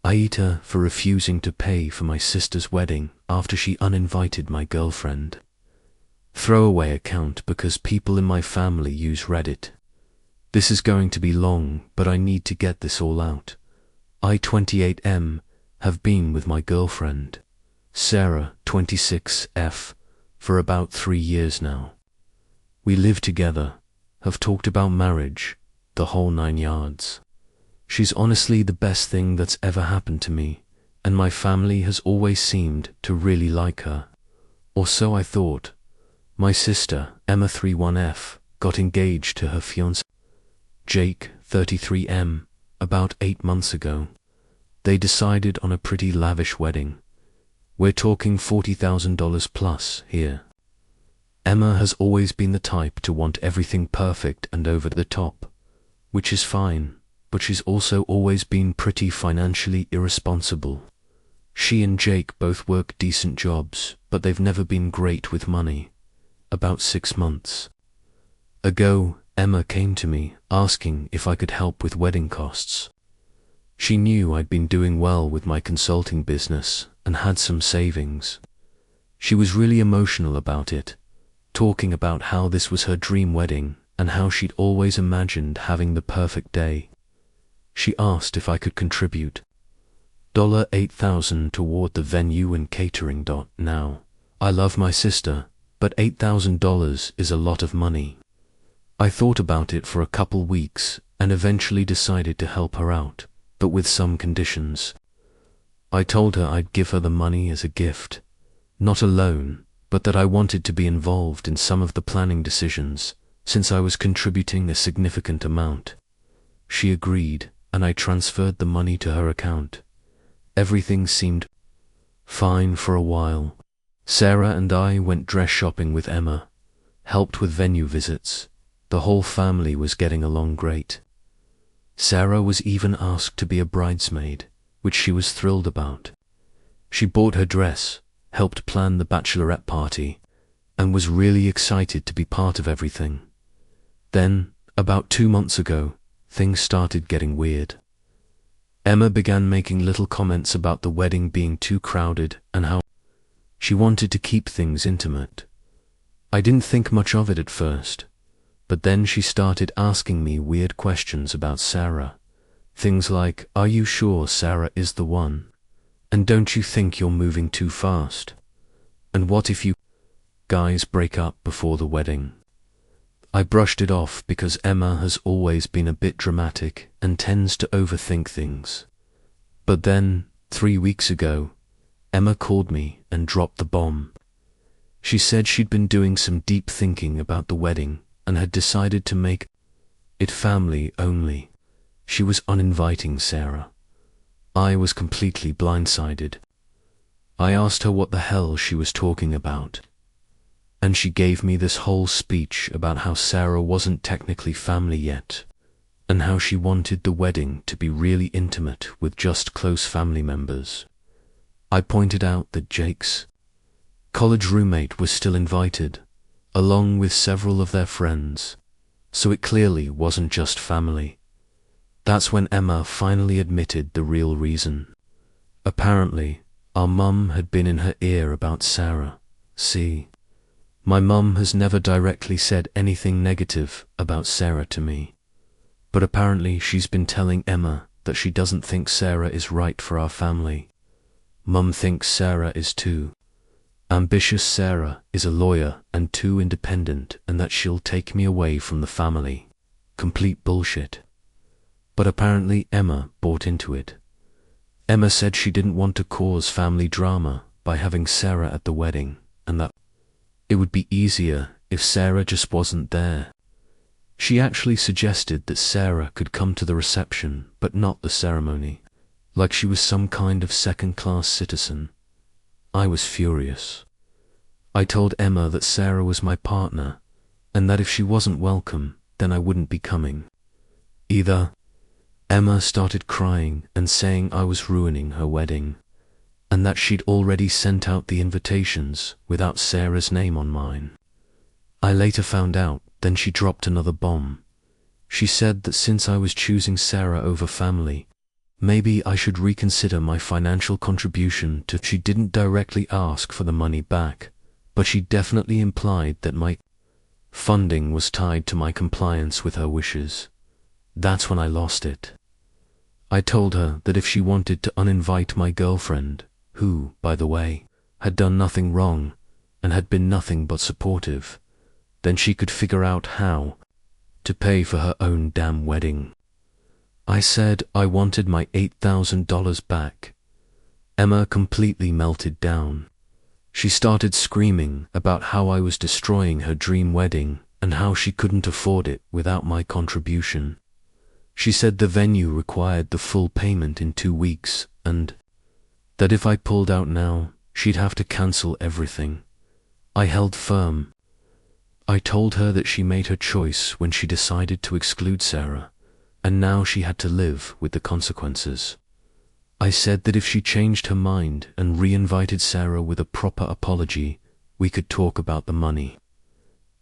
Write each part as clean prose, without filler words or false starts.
Aita for refusing to pay for my sister's wedding after she uninvited my girlfriend. Throwaway account because people in my family use Reddit. This is going to be long, but I need to get this all out. I, 28M, have been with my girlfriend, Sarah, 26F, for about 3 years now. We live together, have talked about marriage, the whole 9 yards. She's honestly the best thing that's ever happened to me, and my family has always seemed to really like her. Or so I thought. My sister, Emma 31F, got engaged to her fiancé, Jake, 33M, about 8 months ago. They decided on a pretty lavish wedding. We're talking $40,000 plus here. Emma has always been the type to want everything perfect and over the top, which is fine, but she's also always been pretty financially irresponsible. She and Jake both work decent jobs, but they've never been great with money. About 6 months ago, Emma came to me asking if I could help with wedding costs. She knew I'd been doing well with my consulting business and had some savings. She was really emotional about it, talking about how this was her dream wedding and how she'd always imagined having the perfect day. She asked if I could contribute $8,000 toward the venue and catering. Now, I love my sister, but $8,000 is a lot of money. I thought about it for a couple weeks and eventually decided to help her out, but with some conditions. I told her I'd give her the money as a gift, not a loan, but that I wanted to be involved in some of the planning decisions, since I was contributing a significant amount. She agreed, and I transferred the money to her account. Everything seemed fine for a while. Sarah and I went dress shopping with Emma, helped with venue visits. The whole family was getting along great. Sarah was even asked to be a bridesmaid, which she was thrilled about. She bought her dress, helped plan the bachelorette party, and was really excited to be part of everything. Then, about 2 months ago, things started getting weird. Emma began making little comments about the wedding being too crowded and how she wanted to keep things intimate. I didn't think much of it at first, but then she started asking me weird questions about Sarah. Things like, "Are you sure Sarah is the one? And don't you think you're moving too fast? And what if you guys break up before the wedding?" I brushed it off because Emma has always been a bit dramatic and tends to overthink things. But then, 3 weeks ago, Emma called me and dropped the bomb. She said she'd been doing some deep thinking about the wedding and had decided to make it family only. She was uninviting Sarah. I was completely blindsided. I asked her what the hell she was talking about, and she gave me this whole speech about how Sarah wasn't technically family yet, and how she wanted the wedding to be really intimate with just close family members. I pointed out that Jake's college roommate was still invited, along with several of their friends, so it clearly wasn't just family. That's when Emma finally admitted the real reason. Apparently, our mum had been in her ear about Sarah. See, my mum has never directly said anything negative about Sarah to me, but apparently she's been telling Emma that she doesn't think Sarah is right for our family. Mum thinks Sarah is too ambitious. Sarah is a lawyer and too independent, and that she'll take me away from the family. Complete bullshit. But apparently Emma bought into it. Emma said she didn't want to cause family drama by having Sarah at the wedding, and that it would be easier if Sarah just wasn't there. She actually suggested that Sarah could come to the reception but not the ceremony, like she was some kind of second-class citizen. I was furious. I told Emma that Sarah was my partner, and that if she wasn't welcome, then I wouldn't be coming either. Emma started crying and saying I was ruining her wedding, and that she'd already sent out the invitations without Sarah's name on mine. I later found out then she dropped another bomb. She said that since I was choosing Sarah over family, Maybe I should reconsider my financial contribution to. She didn't directly ask for the money back, but she definitely implied that my funding was tied to my compliance with her wishes. That's when I lost it. I told her that if she wanted to uninvite my girlfriend, who, by the way, had done nothing wrong and had been nothing but supportive, then she could figure out how to pay for her own damn wedding. I said I wanted my $8,000 back. Emma completely melted down. She started screaming about how I was destroying her dream wedding and how she couldn't afford it without my contribution. She said the venue required the full payment in 2 weeks and that if I pulled out now, she'd have to cancel everything. I held firm. I told her that she made her choice when she decided to exclude Sarah, and now she had to live with the consequences. I said that if she changed her mind and re-invited Sarah with a proper apology, we could talk about the money.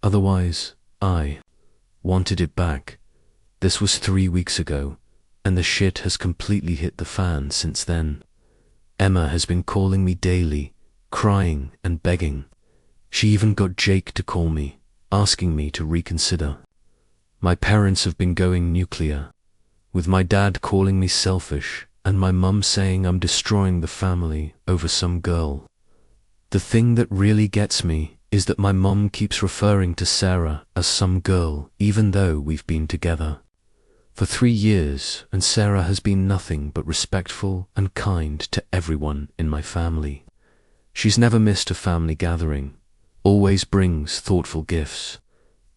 Otherwise, I wanted it back. This was 3 weeks ago, and the shit has completely hit the fan since then. Emma has been calling me daily, crying and begging. She even got Jake to call me, asking me to reconsider. My parents have been going nuclear, with my dad calling me selfish and my mum saying I'm destroying the family over some girl. The thing that really gets me is that my mum keeps referring to Sarah as some girl even though we've been together for 3 years, and Sarah has been nothing but respectful and kind to everyone in my family. She's never missed a family gathering, always brings thoughtful gifts,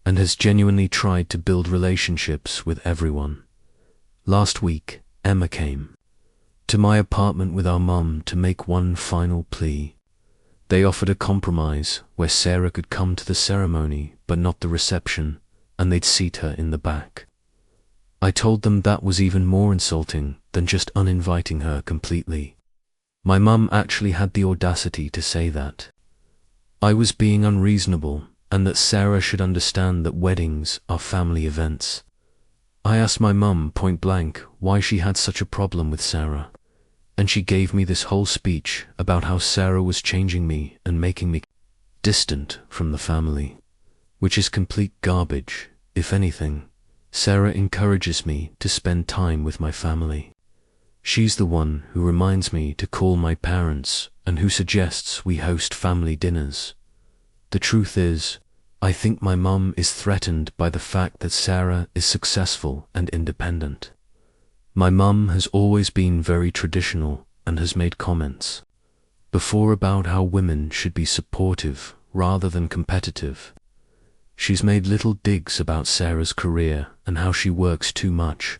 and has genuinely tried to build relationships with everyone. Last week, Emma came to my apartment with our mum to make one final plea. They offered a compromise where Sarah could come to the ceremony but not the reception, and they'd seat her in the back. I told them that was even more insulting than just uninviting her completely. My mum actually had the audacity to say that I was being unreasonable and that Sarah should understand that weddings are family events. I asked my mum point blank why she had such a problem with Sarah, and she gave me this whole speech about how Sarah was changing me and making me distant from the family, which is complete garbage. If anything, Sarah encourages me to spend time with my family. She's the one who reminds me to call my parents and who suggests we host family dinners. The truth is, I think my mum is threatened by the fact that Sarah is successful and independent. My mum has always been very traditional and has made comments before about how women should be supportive rather than competitive. She's made little digs about Sarah's career and how she works too much.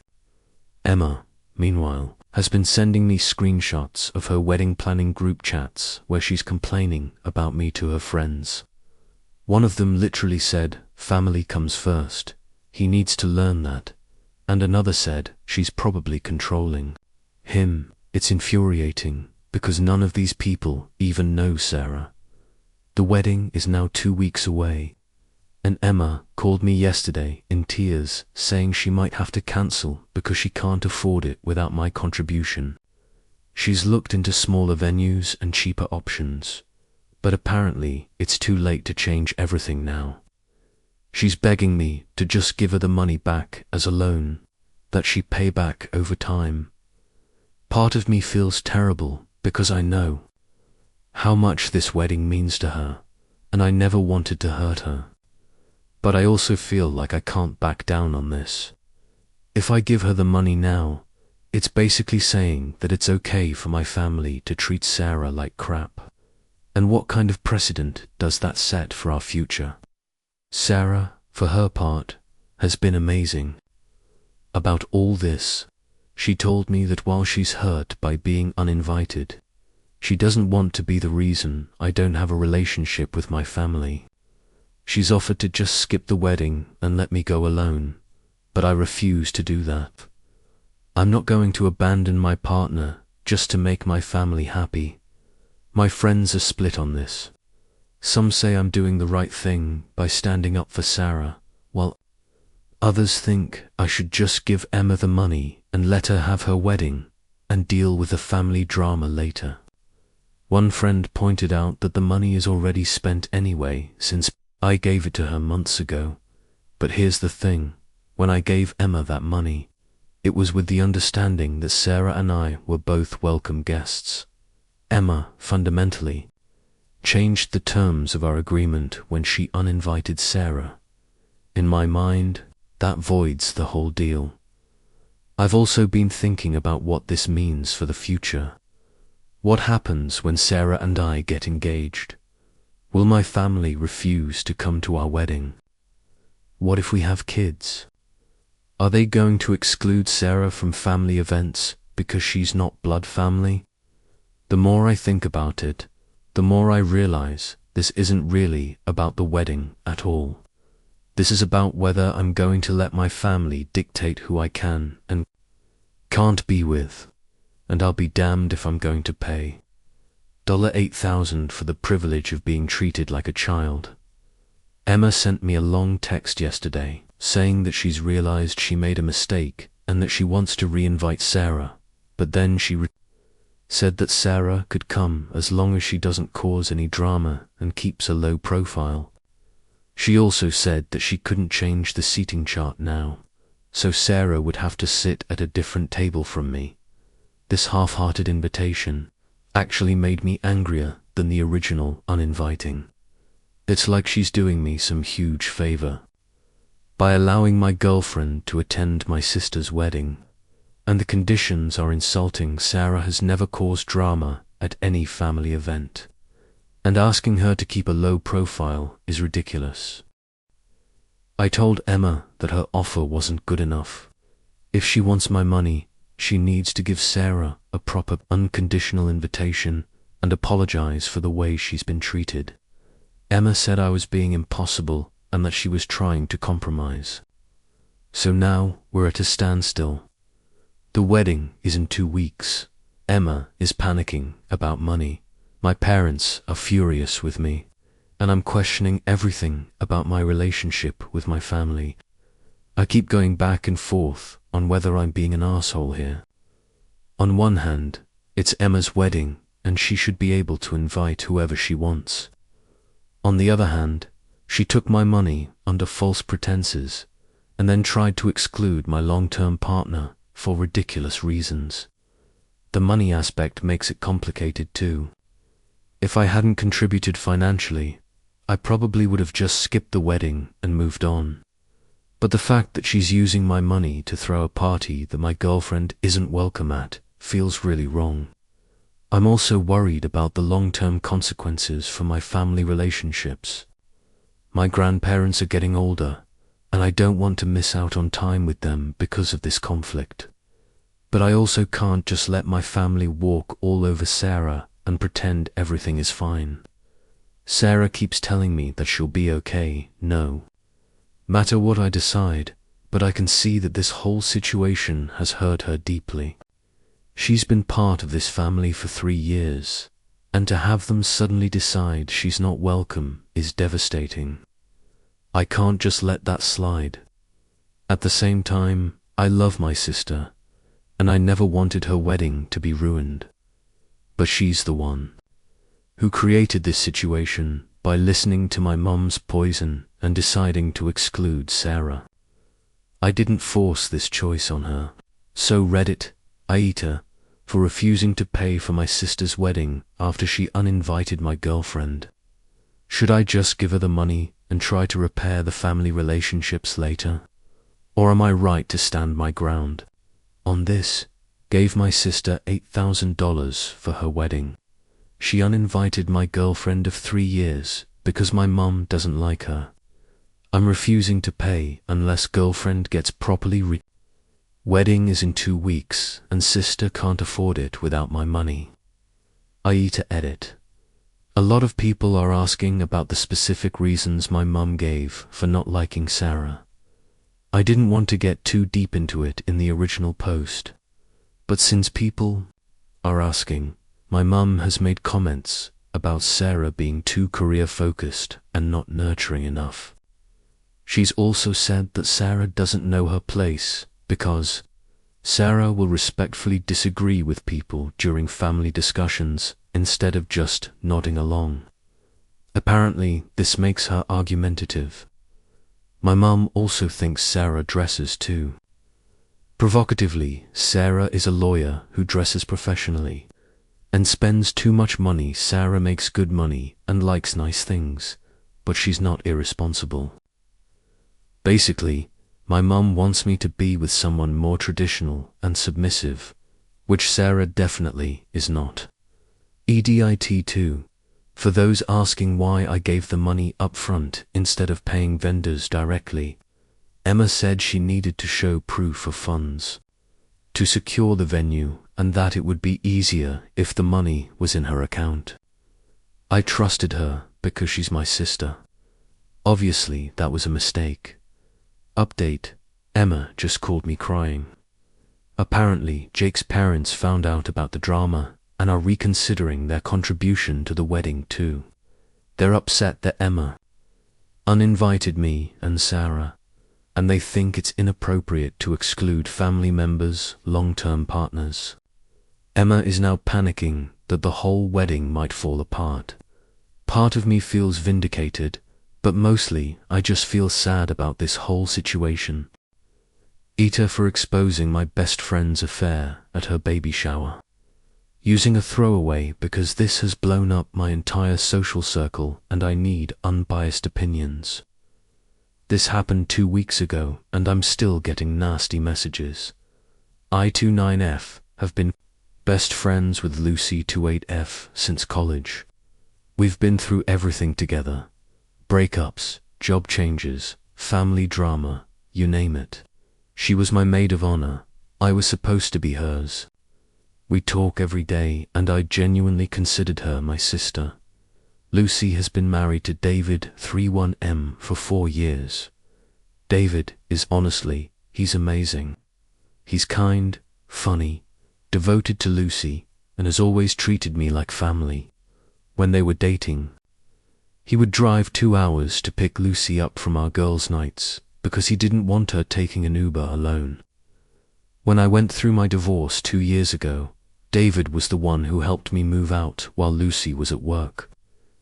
Emma, meanwhile, has been sending me screenshots of her wedding planning group chats where she's complaining about me to her friends. One of them literally said, "Family comes first. He needs to learn that." And another said, "She's probably controlling him." It's infuriating because none of these people even know Sarah. The wedding is now 2 weeks away, and Emma called me yesterday in tears saying she might have to cancel because she can't afford it without my contribution. She's looked into smaller venues and cheaper options, but apparently it's too late to change everything now. She's begging me to just give her the money back as a loan, that she pay back over time. Part of me feels terrible because I know how much this wedding means to her, and I never wanted to hurt her. But I also feel like I can't back down on this. If I give her the money now, it's basically saying that it's okay for my family to treat Sarah like crap. And what kind of precedent does that set for our future? Sarah, for her part, has been amazing. About all this, she told me that while she's hurt by being uninvited, she doesn't want to be the reason I don't have a relationship with my family. She's offered to just skip the wedding and let me go alone, but I refuse to do that. I'm not going to abandon my partner just to make my family happy. My friends are split on this. Some say I'm doing the right thing by standing up for Sarah, while others think I should just give Emma the money and let her have her wedding and deal with the family drama later. One friend pointed out that the money is already spent anyway, since I gave it to her months ago. But here's the thing, when I gave Emma that money, it was with the understanding that Sarah and I were both welcome guests. Emma, fundamentally, changed the terms of our agreement when she uninvited Sarah. In my mind, that voids the whole deal. I've also been thinking about what this means for the future. What happens when Sarah and I get engaged? Will my family refuse to come to our wedding? What if we have kids? Are they going to exclude Sarah from family events because she's not blood family? The more I think about it, the more I realize this isn't really about the wedding at all. This is about whether I'm going to let my family dictate who I can and can't be with, and I'll be damned if I'm going to pay $8,000 for the privilege of being treated like a child. Emma sent me a long text yesterday saying that she's realized she made a mistake and that she wants to re-invite Sarah, but then she said that Sarah could come as long as she doesn't cause any drama and keeps a low profile. She also said that she couldn't change the seating chart now, so Sarah would have to sit at a different table from me. This half-hearted invitation actually made me angrier than the original uninviting. It's like she's doing me some huge favor by allowing my girlfriend to attend my sister's wedding, and the conditions are insulting. Sarah has never caused drama at any family event, and asking her to keep a low profile is ridiculous. I told Emma that her offer wasn't good enough. If she wants my money, she needs to give Sarah a proper, unconditional invitation and apologize for the way she's been treated. Emma said I was being impossible and that she was trying to compromise. So now we're at a standstill. The wedding is in 2 weeks. Emma is panicking about money. My parents are furious with me, and I'm questioning everything about my relationship with my family. I keep going back and forth on whether I'm being an asshole here. On one hand, it's Emma's wedding and she should be able to invite whoever she wants. On the other hand, she took my money under false pretenses and then tried to exclude my long-term partner for ridiculous reasons. The money aspect makes it complicated too. If I hadn't contributed financially, I probably would have just skipped the wedding and moved on. But the fact that she's using my money to throw a party that my girlfriend isn't welcome at feels really wrong. I'm also worried about the long-term consequences for my family relationships. My grandparents are getting older, and I don't want to miss out on time with them because of this conflict. But I also can't just let my family walk all over Sarah and pretend everything is fine. Sarah keeps telling me that she'll be okay, no matter what I decide, but I can see that this whole situation has hurt her deeply. She's been part of this family for 3 years, and to have them suddenly decide she's not welcome is devastating. I can't just let that slide. At the same time, I love my sister, and I never wanted her wedding to be ruined. But she's the one who created this situation by listening to my mom's poison and deciding to exclude Sarah. I didn't force this choice on her. So Reddit, aita, for refusing to pay for my sister's wedding after she uninvited my girlfriend. Should I just give her the money and try to repair the family relationships later? Or am I right to stand my ground? On this, gave my sister $8,000 for her wedding. She uninvited my girlfriend of 3 years because my mum doesn't like her. I'm refusing to pay unless girlfriend gets properly Wedding is in 2 weeks and sister can't afford it without my money. Aita edit. A lot of people are asking about the specific reasons my mum gave for not liking Sarah. I didn't want to get too deep into it in the original post, but since people are asking, my mum has made comments about Sarah being too career-focused and not nurturing enough. She's also said that Sarah doesn't know her place because Sarah will respectfully disagree with people during family discussions instead of just nodding along. Apparently, this makes her argumentative. My mum also thinks Sarah dresses too. Provocatively, Sarah is a lawyer who dresses professionally and spends too much money. Sarah makes good money and likes nice things, but she's not irresponsible. Basically, my mum wants me to be with someone more traditional and submissive, which Sarah definitely is not. EDIT 2. For those asking why I gave the money up front instead of paying vendors directly, Emma said she needed to show proof of funds to secure the venue and that it would be easier if the money was in her account. I trusted her because she's my sister. Obviously, that was a mistake. Update: Emma just called me crying. Apparently, Jake's parents found out about the drama and are reconsidering their contribution to the wedding too. They're upset that Emma uninvited me and Sarah, and they think it's inappropriate to exclude family members, long-term partners. Emma is now panicking that the whole wedding might fall apart. Part of me feels vindicated, but mostly I just feel sad about this whole situation. Aita for exposing my best friend's affair at her baby shower. Using a throwaway because this has blown up my entire social circle and I need unbiased opinions. This happened 2 weeks ago and I'm still getting nasty messages. I29F have been best friends with Lucy 28F since college. We've been through everything together. Breakups, job changes, family drama, you name it. She was my maid of honor. I was supposed to be hers. We talk every day and I genuinely considered her my sister. Lucy has been married to David 31M for 4 years. David is honestly, he's amazing. He's kind, funny, devoted to Lucy, and has always treated me like family. When they were dating, he would drive 2 hours to pick Lucy up from our girls' nights because he didn't want her taking an Uber alone. When I went through my divorce 2 years ago, David was the one who helped me move out while Lucy was at work.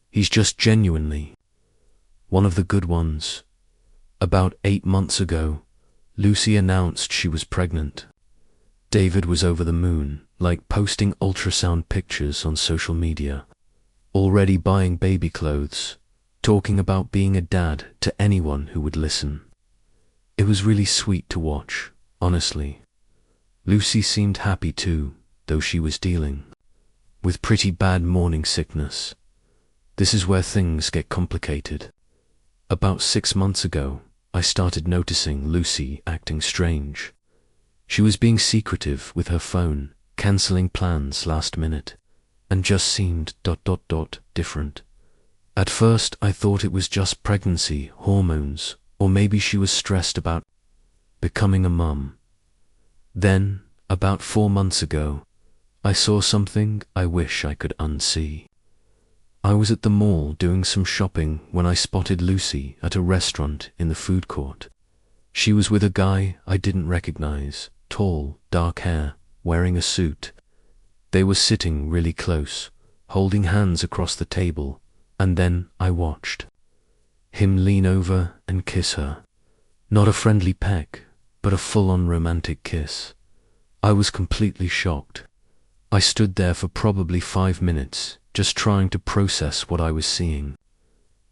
He's just genuinely one of the good ones. About 8 months ago, Lucy announced she was pregnant. David was over the moon, like posting ultrasound pictures on social media, already buying baby clothes, talking about being a dad to anyone who would listen. It was really sweet to watch, honestly. Lucy seemed happy too, though she was dealing with pretty bad morning sickness. This is where things get complicated. About 6 months ago, I started noticing Lucy acting strange. She was being secretive with her phone, cancelling plans last minute, and just seemed ... different. At first, I thought it was just pregnancy, hormones, or maybe she was stressed about becoming a mum. Then, about 4 months ago, I saw something I wish I could unsee. I was at the mall doing some shopping when I spotted Lucy at a restaurant in the food court. She was with a guy I didn't recognize, tall, dark hair, wearing a suit. They were sitting really close, holding hands across the table, and then I watched him lean over and kiss her. Not a friendly peck, but a full-on romantic kiss. I was completely shocked. I stood there for probably 5 minutes, just trying to process what I was seeing.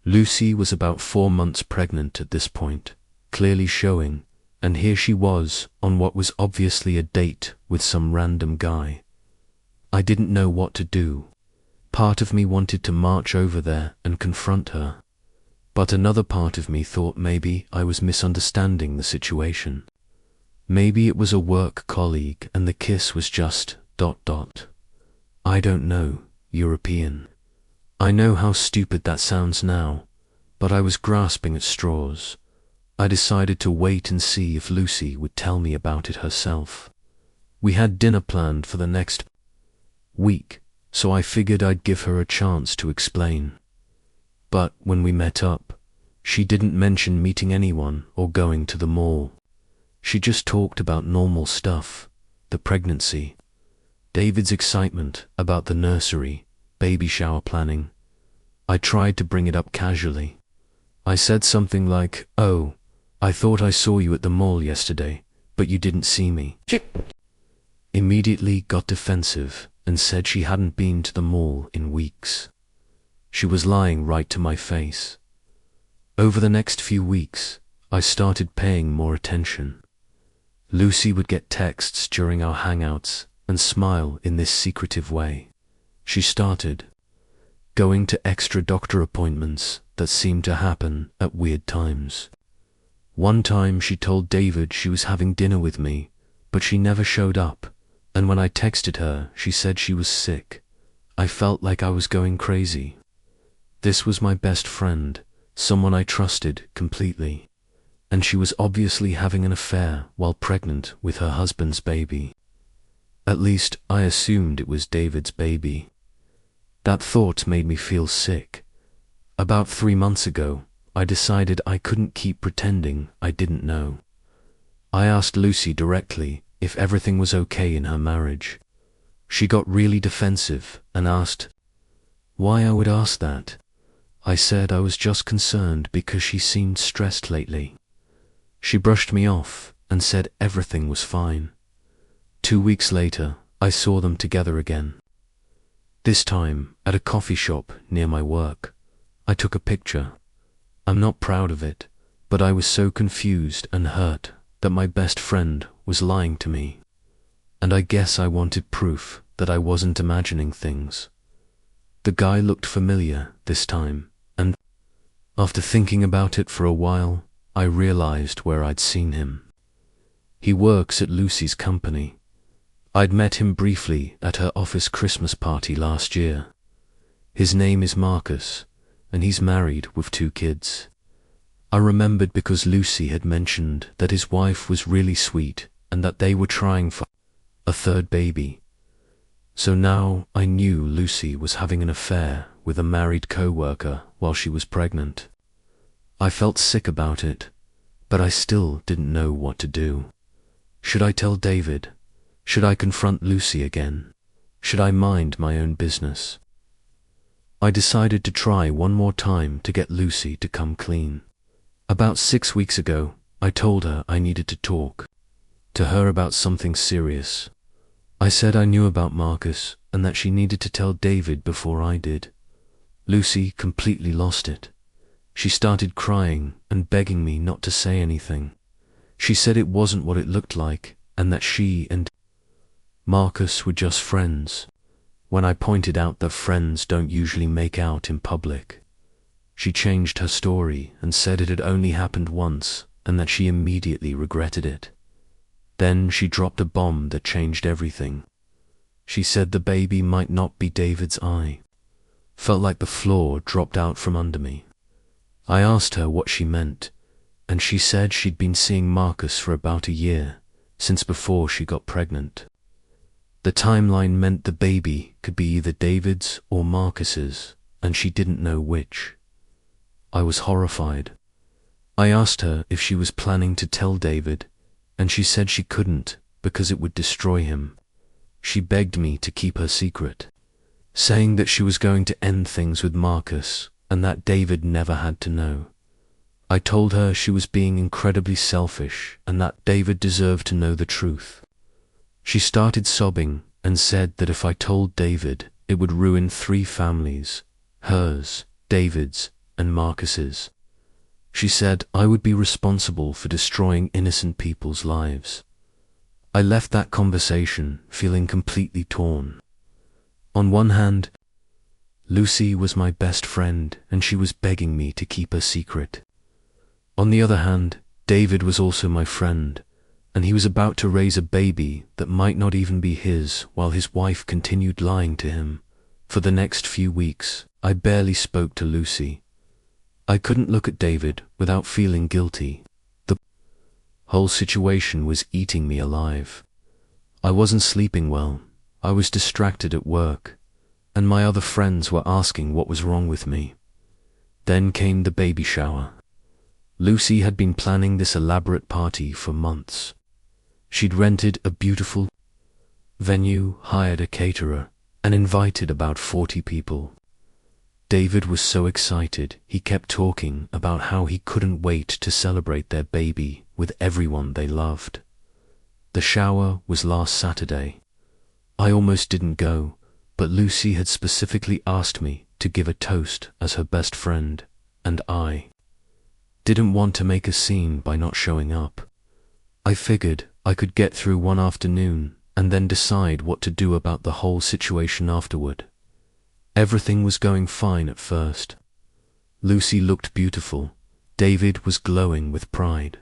Lucy was about 4 months pregnant at this point, clearly showing, and here she was on what was obviously a date with some random guy. I didn't know what to do. Part of me wanted to march over there and confront her, but another part of me thought maybe I was misunderstanding the situation. Maybe it was a work colleague and the kiss was just ... I don't know, European. I know how stupid that sounds now, but I was grasping at straws. I decided to wait and see if Lucy would tell me about it herself. We had dinner planned for the next week, so I figured I'd give her a chance to explain. But when we met up, she didn't mention meeting anyone or going to the mall. She just talked about normal stuff, the pregnancy, David's excitement about the nursery, baby shower planning. I tried to bring it up casually. I said something like, "Oh, I thought I saw you at the mall yesterday, but you didn't see me." She immediately got defensive and said she hadn't been to the mall in weeks. She was lying right to my face. Over the next few weeks, I started paying more attention. Lucy would get texts during our hangouts and smile in this secretive way. She started going to extra doctor appointments that seemed to happen at weird times. One time she told David she was having dinner with me, but she never showed up, and when I texted her, she said she was sick. I felt like I was going crazy. This was my best friend, someone I trusted completely, and she was obviously having an affair while pregnant with her husband's baby. At least, I assumed it was David's baby. That thought made me feel sick. About 3 months ago, I decided I couldn't keep pretending I didn't know. I asked Lucy directly if everything was okay in her marriage. She got really defensive and asked why I would ask that. I said I was just concerned because she seemed stressed lately. She brushed me off and said everything was fine. 2 weeks later, I saw them together again. This time, at a coffee shop near my work. I took a picture. I'm not proud of it, but I was so confused and hurt that my best friend was lying to me. And I guess I wanted proof that I wasn't imagining things. The guy looked familiar this time, and after thinking about it for a while, I realized where I'd seen him. He works at Lucy's company. I'd met him briefly at her office Christmas party last year. His name is Marcus, and he's married with 2 kids. I remembered because Lucy had mentioned that his wife was really sweet and that they were trying for a 3rd baby. So now I knew Lucy was having an affair with a married co-worker while she was pregnant. I felt sick about it, but I still didn't know what to do. Should I tell David? Should I confront Lucy again? Should I mind my own business? I decided to try one more time to get Lucy to come clean. About 6 weeks ago, I told her I needed to talk to her about something serious. I said I knew about Marcus and that she needed to tell David before I did. Lucy completely lost it. She started crying and begging me not to say anything. She said it wasn't what it looked like and that she and Marcus were just friends. When I pointed out that friends don't usually make out in public, she changed her story and said it had only happened once and that she immediately regretted it. Then she dropped a bomb that changed everything. She said the baby might not be David's eye. Felt like the floor dropped out from under me. I asked her what she meant, and she said she'd been seeing Marcus for about a year, since before she got pregnant. The timeline meant the baby could be either David's or Marcus's, and she didn't know which. I was horrified. I asked her if she was planning to tell David, and she said she couldn't because it would destroy him. She begged me to keep her secret, saying that she was going to end things with Marcus and that David never had to know. I told her she was being incredibly selfish and that David deserved to know the truth. She started sobbing and said that if I told David, it would ruin 3 families, hers, David's, and Marcus's. She said I would be responsible for destroying innocent people's lives. I left that conversation feeling completely torn. On one hand, Lucy was my best friend and she was begging me to keep her secret. On the other hand, David was also my friend, and he was about to raise a baby that might not even be his while his wife continued lying to him. For the next few weeks, I barely spoke to Lucy. I couldn't look at David without feeling guilty. The whole situation was eating me alive. I wasn't sleeping well, I was distracted at work, and my other friends were asking what was wrong with me. Then came the baby shower. Lucy had been planning this elaborate party for months. She'd rented a beautiful venue, hired a caterer, and invited about 40 people. David was so excited, he kept talking about how he couldn't wait to celebrate their baby with everyone they loved. The shower was last Saturday. I almost didn't go, but Lucy had specifically asked me to give a toast as her best friend, and I didn't want to make a scene by not showing up. I figured I could get through one afternoon and then decide what to do about the whole situation afterward. Everything was going fine at first. Lucy looked beautiful, David was glowing with pride,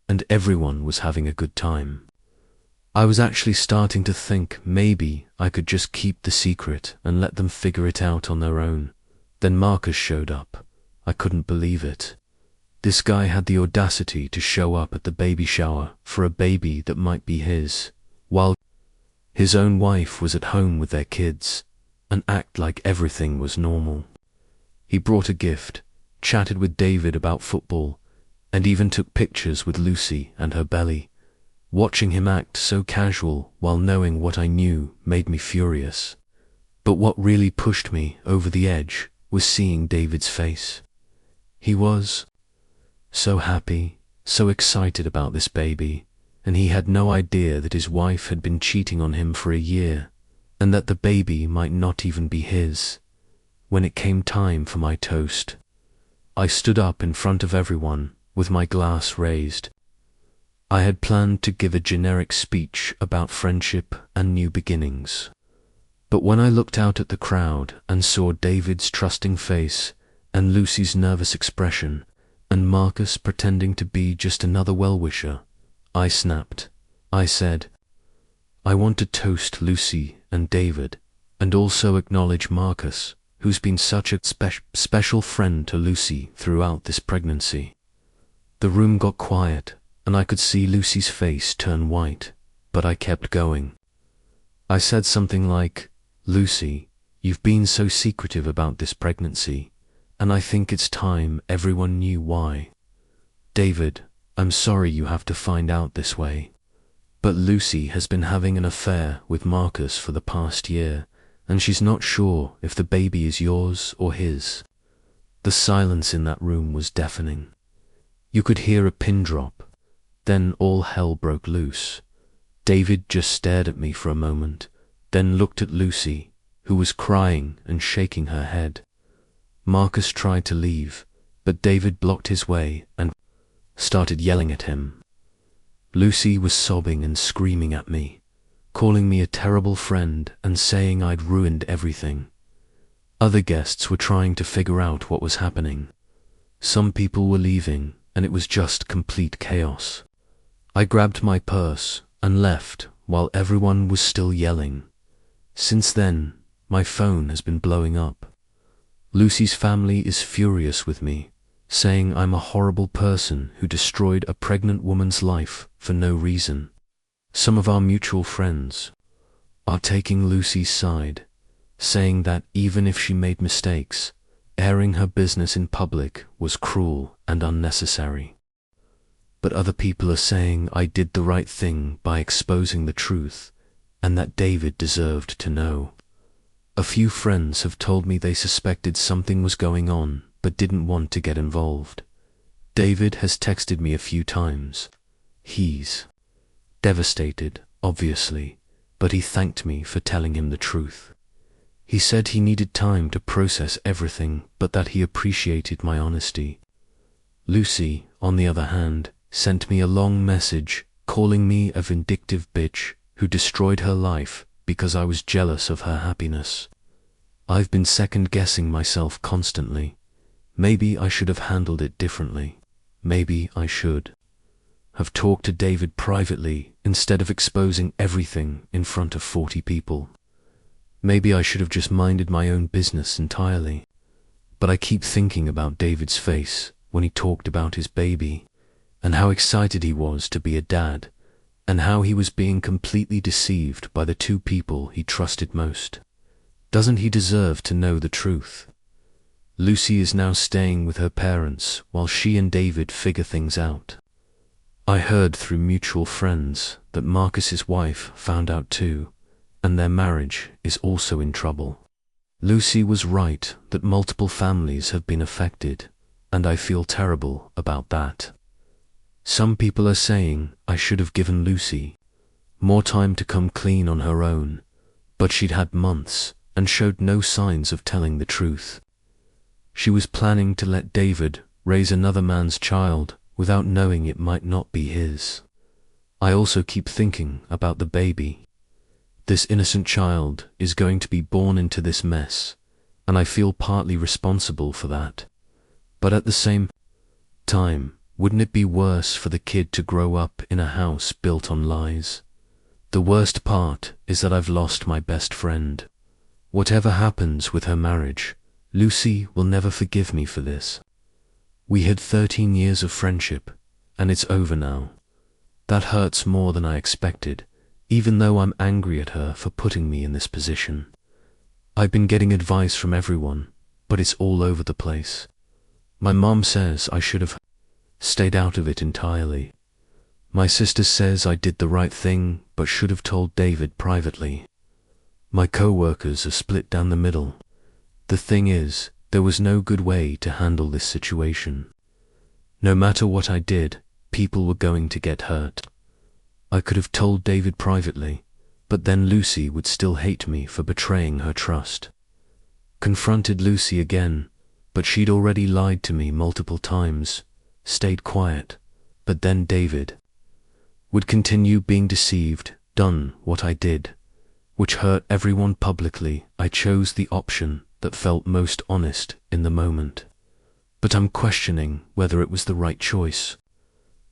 and everyone was having a good time. I was actually starting to think maybe I could just keep the secret and let them figure it out on their own. Then Marcus showed up. I couldn't believe it. This guy had the audacity to show up at the baby shower for a baby that might be his, while his own wife was at home with their kids, and act like everything was normal. He brought a gift, chatted with David about football, and even took pictures with Lucy and her belly. Watching him act so casual while knowing what I knew made me furious. But what really pushed me over the edge was seeing David's face. He was so happy, so excited about this baby, and he had no idea that his wife had been cheating on him for a year, and that the baby might not even be his. When it came time for my toast, I stood up in front of everyone with my glass raised. I had planned to give a generic speech about friendship and new beginnings. But when I looked out at the crowd and saw David's trusting face and Lucy's nervous expression and Marcus pretending to be just another well-wisher, I snapped. I said, I want to toast Lucy and David and also acknowledge Marcus, who's been such a special friend to Lucy throughout this pregnancy. The room got quiet, and I could see Lucy's face turn white, but I kept going. I said something like, Lucy, you've been so secretive about this pregnancy, and I think it's time everyone knew why. David, I'm sorry you have to find out this way, but Lucy has been having an affair with Marcus for the past year, and she's not sure if the baby is yours or his. The silence in that room was deafening. You could hear a pin drop. Then all hell broke loose. David just stared at me for a moment, then looked at Lucy, who was crying and shaking her head. Marcus tried to leave, but David blocked his way and started yelling at him. Lucy was sobbing and screaming at me, calling me a terrible friend and saying I'd ruined everything. Other guests were trying to figure out what was happening. Some people were leaving, and it was just complete chaos. I grabbed my purse and left while everyone was still yelling. Since then, my phone has been blowing up. Lucy's family is furious with me, saying I'm a horrible person who destroyed a pregnant woman's life for no reason. Some of our mutual friends are taking Lucy's side, saying that even if she made mistakes, airing her business in public was cruel and unnecessary. But other people are saying I did the right thing by exposing the truth, and that David deserved to know. A few friends have told me they suspected something was going on, but didn't want to get involved. David has texted me a few times. He's devastated, obviously, but he thanked me for telling him the truth. He said he needed time to process everything, but that he appreciated my honesty. Lucy, on the other hand, sent me a long message calling me a vindictive bitch who destroyed her life because I was jealous of her happiness. I've been second-guessing myself constantly. Maybe I should have handled it differently. Maybe I should have talked to David privately instead of exposing everything in front of 40 people. Maybe I should have just minded my own business entirely. But I keep thinking about David's face when he talked about his baby, and how excited he was to be a dad, and how he was being completely deceived by the two people he trusted most. Doesn't he deserve to know the truth? Lucy is now staying with her parents while she and David figure things out. I heard through mutual friends that Marcus's wife found out too, and their marriage is also in trouble. Lucy was right that multiple families have been affected, and I feel terrible about that. Some people are saying I should have given Lucy more time to come clean on her own, but she'd had months and showed no signs of telling the truth. She was planning to let David raise another man's child without knowing it might not be his. I also keep thinking about the baby. This innocent child is going to be born into this mess, and I feel partly responsible for that. But at the same time, wouldn't it be worse for the kid to grow up in a house built on lies? The worst part is that I've lost my best friend. Whatever happens with her marriage, Lucy will never forgive me for this. We had 13 years of friendship, and it's over now. That hurts more than I expected, even though I'm angry at her for putting me in this position. I've been getting advice from everyone, but it's all over the place. My mom says I should have stayed out of it entirely. My sister says I did the right thing, but should have told David privately. My co-workers are split down the middle. The thing is, there was no good way to handle this situation. No matter what I did, people were going to get hurt. I could have told David privately, but then Lucy would still hate me for betraying her trust. Confronted Lucy again, but she'd already lied to me multiple times, stayed quiet, but then David would continue being deceived, done what I did, which hurt everyone publicly. I chose the option that felt most honest in the moment. But I'm questioning whether it was the right choice.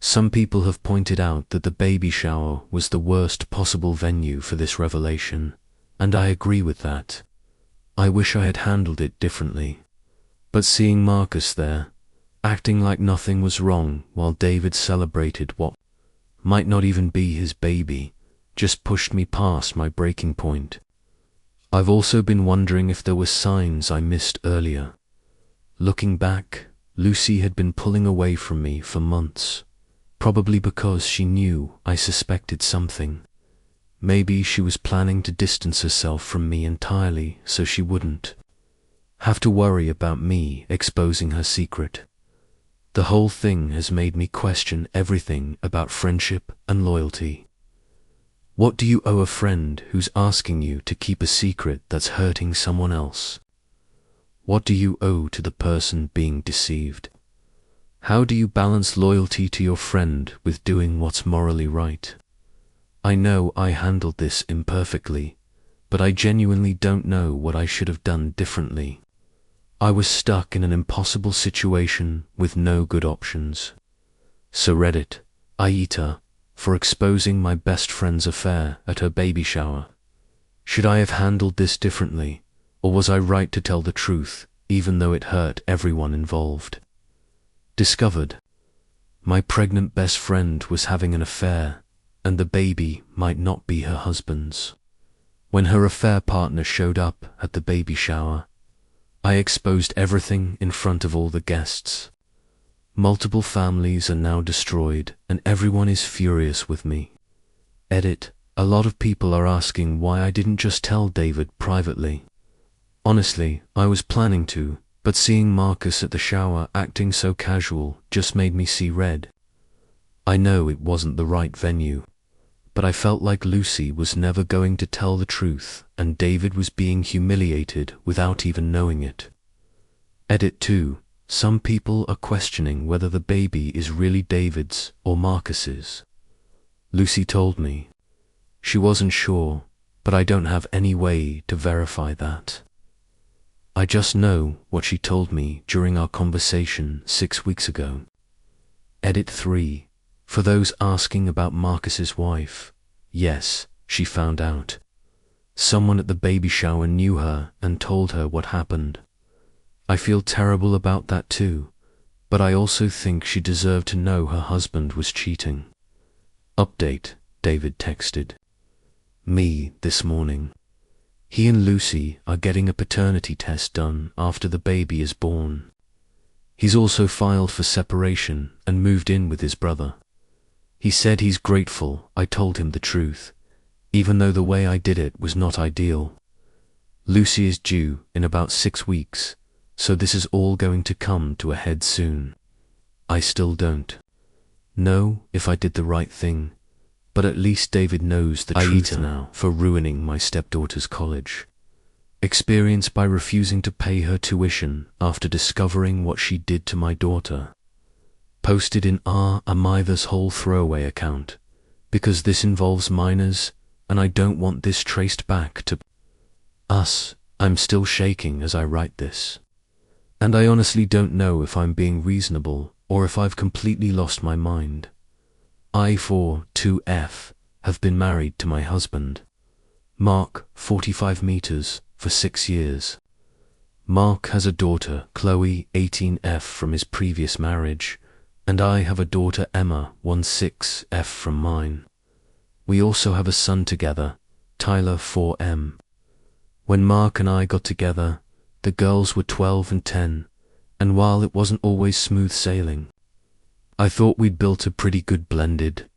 Some people have pointed out that the baby shower was the worst possible venue for this revelation, and I agree with that. I wish I had handled it differently. But seeing Marcus there, acting like nothing was wrong while David celebrated what might not even be his baby, just pushed me past my breaking point. I've also been wondering if there were signs I missed earlier. Looking back, Lucy had been pulling away from me for months, probably because she knew I suspected something. Maybe she was planning to distance herself from me entirely so she wouldn't have to worry about me exposing her secret. The whole thing has made me question everything about friendship and loyalty. What do you owe a friend who's asking you to keep a secret that's hurting someone else? What do you owe to the person being deceived? How do you balance loyalty to your friend with doing what's morally right? I know I handled this imperfectly, but I genuinely don't know what I should have done differently. I was stuck in an impossible situation with no good options. So Reddit, aita, for exposing my best friend's affair at her baby shower. Should I have handled this differently, or was I right to tell the truth, even though it hurt everyone involved? Discovered. My pregnant best friend was having an affair, and the baby might not be her husband's. When her affair partner showed up at the baby shower, I exposed everything in front of all the guests. Multiple families are now destroyed, and everyone is furious with me. Edit. A lot of people are asking why I didn't just tell David privately. Honestly, I was planning to, but seeing Marcus at the shower acting so casual just made me see red. I know it wasn't the right venue, but I felt like Lucy was never going to tell the truth, and David was being humiliated without even knowing it. Edit 2. Some people are questioning whether the baby is really David's or Marcus's. Lucy told me she wasn't sure, but I don't have any way to verify that. I just know what she told me during our conversation 6 weeks ago. Edit 3. For those asking about Marcus's wife, yes, she found out. Someone at the baby shower knew her and told her what happened. I feel terrible about that too, but I also think she deserved to know her husband was cheating. Update, David texted me this morning. He and Lucy are getting a paternity test done after the baby is born. He's also filed for separation and moved in with his brother. He said he's grateful I told him the truth, even though the way I did it was not ideal. Lucy is due in about 6 weeks, so this is all going to come to a head soon. I still don't know if I did the right thing, but at least David knows the truth now for ruining my stepdaughter's college experience by refusing to pay her tuition after discovering what she did to my daughter. Posted in our Amitha's whole throwaway account, because this involves minors and I don't want this traced back to us. I'm still shaking as I write this, and I honestly don't know if I'm being reasonable or if I've completely lost my mind. I, for 2F, have been married to my husband, Mark, 45 meters, for 6 years. Mark has a daughter, Chloe, 18F, from his previous marriage, and I have a daughter, Emma, 16F, from mine. We also have a son together, Tyler, 4M. When Mark and I got together, the girls were 12 and 10, and while it wasn't always smooth sailing, I thought we'd built a pretty good blended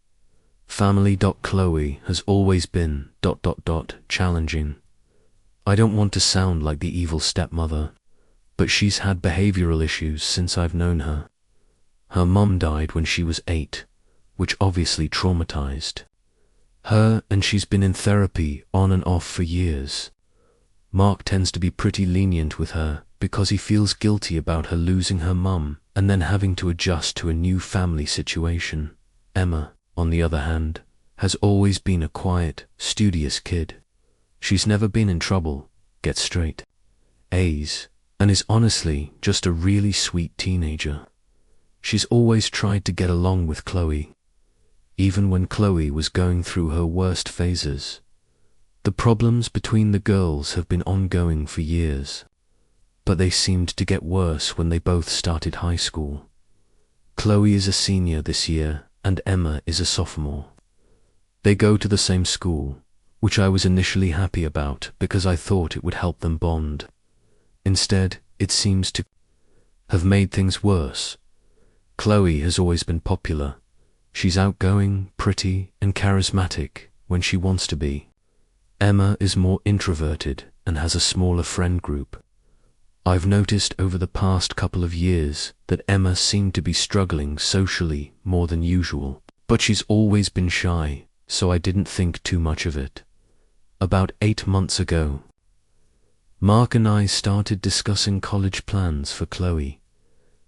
family. Chloe has always been ... challenging. I don't want to sound like the evil stepmother, but she's had behavioral issues since I've known her. Her mum died when she was 8, which obviously traumatized her, and she's been in therapy on and off for years. Mark tends to be pretty lenient with her because he feels guilty about her losing her mum and then having to adjust to a new family situation. Emma, on the other hand, has always been a quiet, studious kid. She's never been in trouble, gets straight A's, and is honestly just a really sweet teenager. She's always tried to get along with Chloe, even when Chloe was going through her worst phases. The problems between the girls have been ongoing for years, but they seemed to get worse when they both started high school. Chloe is a senior this year, and Emma is a sophomore. They go to the same school, which I was initially happy about because I thought it would help them bond. Instead, it seems to have made things worse. Chloe has always been popular. She's outgoing, pretty, and charismatic when she wants to be. Emma is more introverted and has a smaller friend group. I've noticed over the past couple of years that Emma seemed to be struggling socially more than usual, but she's always been shy, so I didn't think too much of it. About 8 months ago, Mark and I started discussing college plans for Chloe.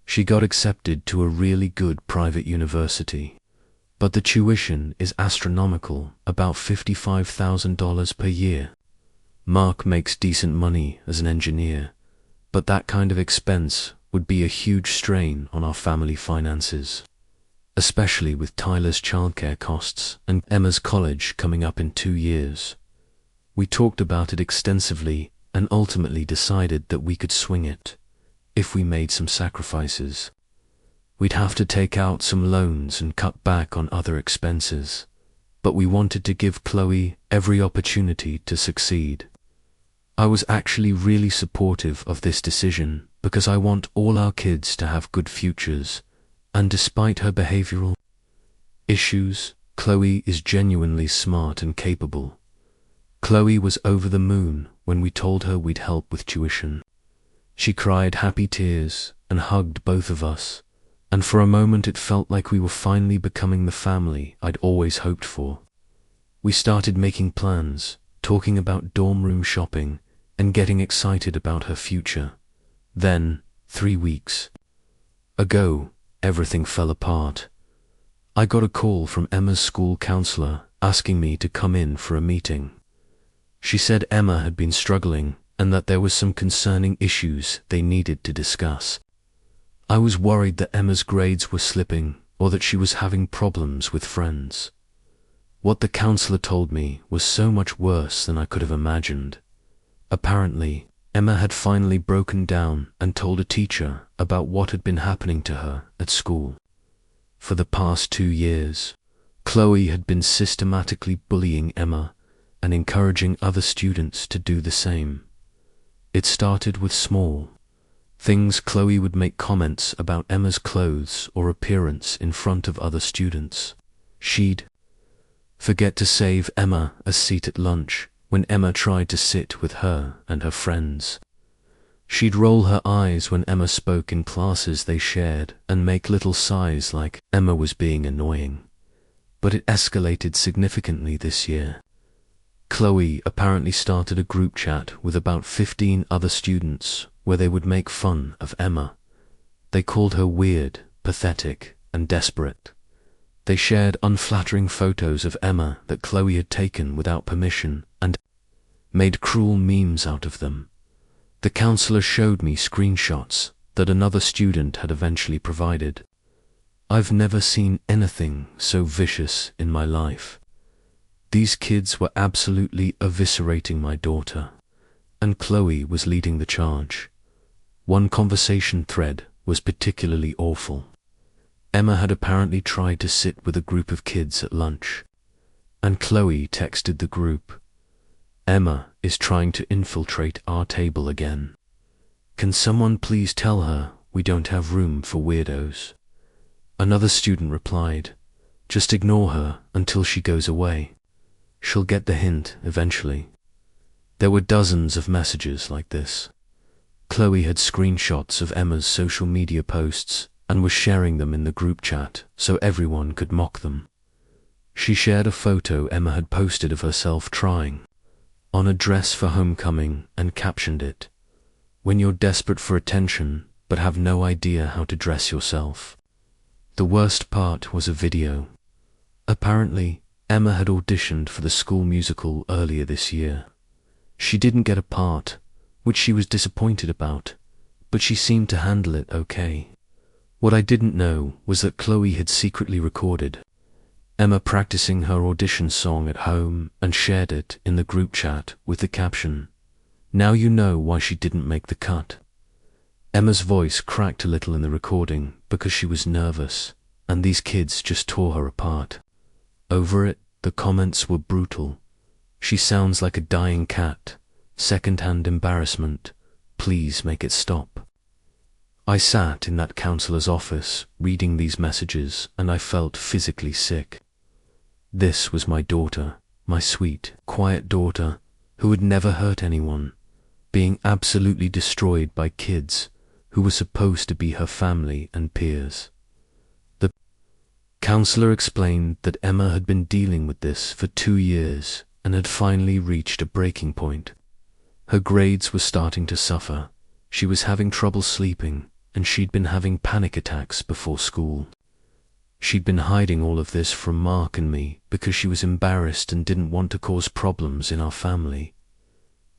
She got accepted to a really good private university, but the tuition is astronomical, about $55,000 per year. Mark makes decent money as an engineer, but that kind of expense would be a huge strain on our family finances, especially with Tyler's childcare costs and Emma's college coming up in 2 years. We talked about it extensively and ultimately decided that we could swing it if we made some sacrifices. We'd have to take out some loans and cut back on other expenses, but we wanted to give Chloe every opportunity to succeed. I was actually really supportive of this decision because I want all our kids to have good futures, and despite her behavioral issues, Chloe is genuinely smart and capable. Chloe was over the moon when we told her we'd help with tuition. She cried happy tears and hugged both of us, and for a moment it felt like we were finally becoming the family I'd always hoped for. We started making plans, talking about dorm room shopping, and getting excited about her future. Then, 3 weeks ago, everything fell apart. I got a call from Emma's school counselor asking me to come in for a meeting. She said Emma had been struggling and that there was some concerning issues they needed to discuss. I was worried that Emma's grades were slipping or that she was having problems with friends. What the counselor told me was so much worse than I could have imagined. Apparently, Emma had finally broken down and told a teacher about what had been happening to her at school. For the past 2 years, Chloe had been systematically bullying Emma and encouraging other students to do the same. It started with small things. Chloe would make comments about Emma's clothes or appearance in front of other students. She'd forget to save Emma a seat at lunch when Emma tried to sit with her and her friends. She'd roll her eyes when Emma spoke in classes they shared and make little sighs like Emma was being annoying. But it escalated significantly this year. Chloe apparently started a group chat with about 15 other students where they would make fun of Emma. They called her weird, pathetic, and desperate. They shared unflattering photos of Emma that Chloe had taken without permission and made cruel memes out of them. The counselor showed me screenshots that another student had eventually provided. I've never seen anything so vicious in my life. These kids were absolutely eviscerating my daughter, and Chloe was leading the charge. One conversation thread was particularly awful. Emma had apparently tried to sit with a group of kids at lunch, and Chloe texted the group, "Emma is trying to infiltrate our table again. Can someone please tell her we don't have room for weirdos?" Another student replied, "Just ignore her until she goes away. She'll get the hint eventually." There were dozens of messages like this. Chloe had screenshots of Emma's social media posts and was sharing them in the group chat so everyone could mock them. She shared a photo Emma had posted of herself trying on a dress for homecoming and captioned it, "When you're desperate for attention but have no idea how to dress yourself." The worst part was a video. Apparently, Emma had auditioned for the school musical earlier this year. She didn't get a part, which she was disappointed about, but she seemed to handle it okay. What I didn't know was that Chloe had secretly recorded Emma practicing her audition song at home and shared it in the group chat with the caption, "Now you know why she didn't make the cut." Emma's voice cracked a little in the recording because she was nervous, and these kids just tore her apart. Over it, the comments were brutal. "She sounds like a dying cat. Second-hand embarrassment. Please make it stop." I sat in that counselor's office reading these messages and I felt physically sick. This was my daughter, my sweet, quiet daughter, who had never hurt anyone, being absolutely destroyed by kids who were supposed to be her family and peers. The counselor explained that Emma had been dealing with this for 2 years and had finally reached a breaking point. Her grades were starting to suffer, she was having trouble sleeping, and she'd been having panic attacks before school. She'd been hiding all of this from Mark and me because she was embarrassed and didn't want to cause problems in our family.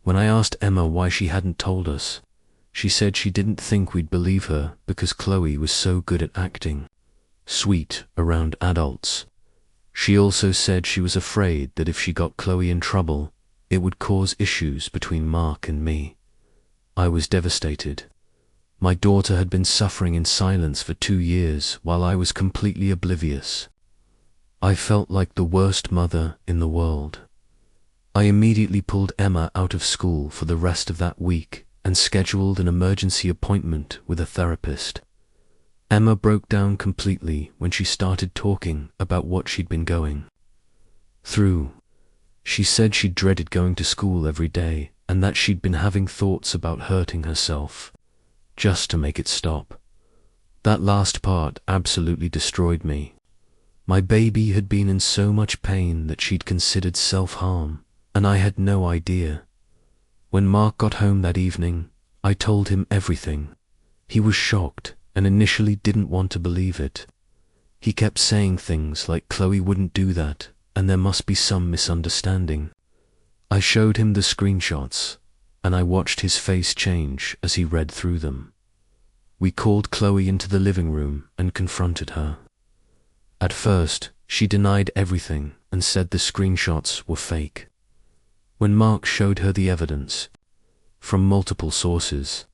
When I asked Emma why she hadn't told us, she said she didn't think we'd believe her because Chloe was so good at acting, sweet around adults. She also said she was afraid that if she got Chloe in trouble, it would cause issues between Mark and me. I was devastated. My daughter had been suffering in silence for 2 years while I was completely oblivious. I felt like the worst mother in the world. I immediately pulled Emma out of school for the rest of that week and scheduled an emergency appointment with a therapist. Emma broke down completely when she started talking about what she'd been going through. She said she dreaded going to school every day and that she'd been having thoughts about hurting herself, just to make it stop. That last part absolutely destroyed me. My baby had been in so much pain that she'd considered self-harm, and I had no idea. When Mark got home that evening, I told him everything. He was shocked and initially didn't want to believe it. He kept saying things like Chloe wouldn't do that and there must be some misunderstanding. I showed him the screenshots, and I watched his face change as he read through them. We called Chloe into the living room and confronted her. At first, she denied everything and said the screenshots were fake. When Mark showed her the evidence, from multiple sources,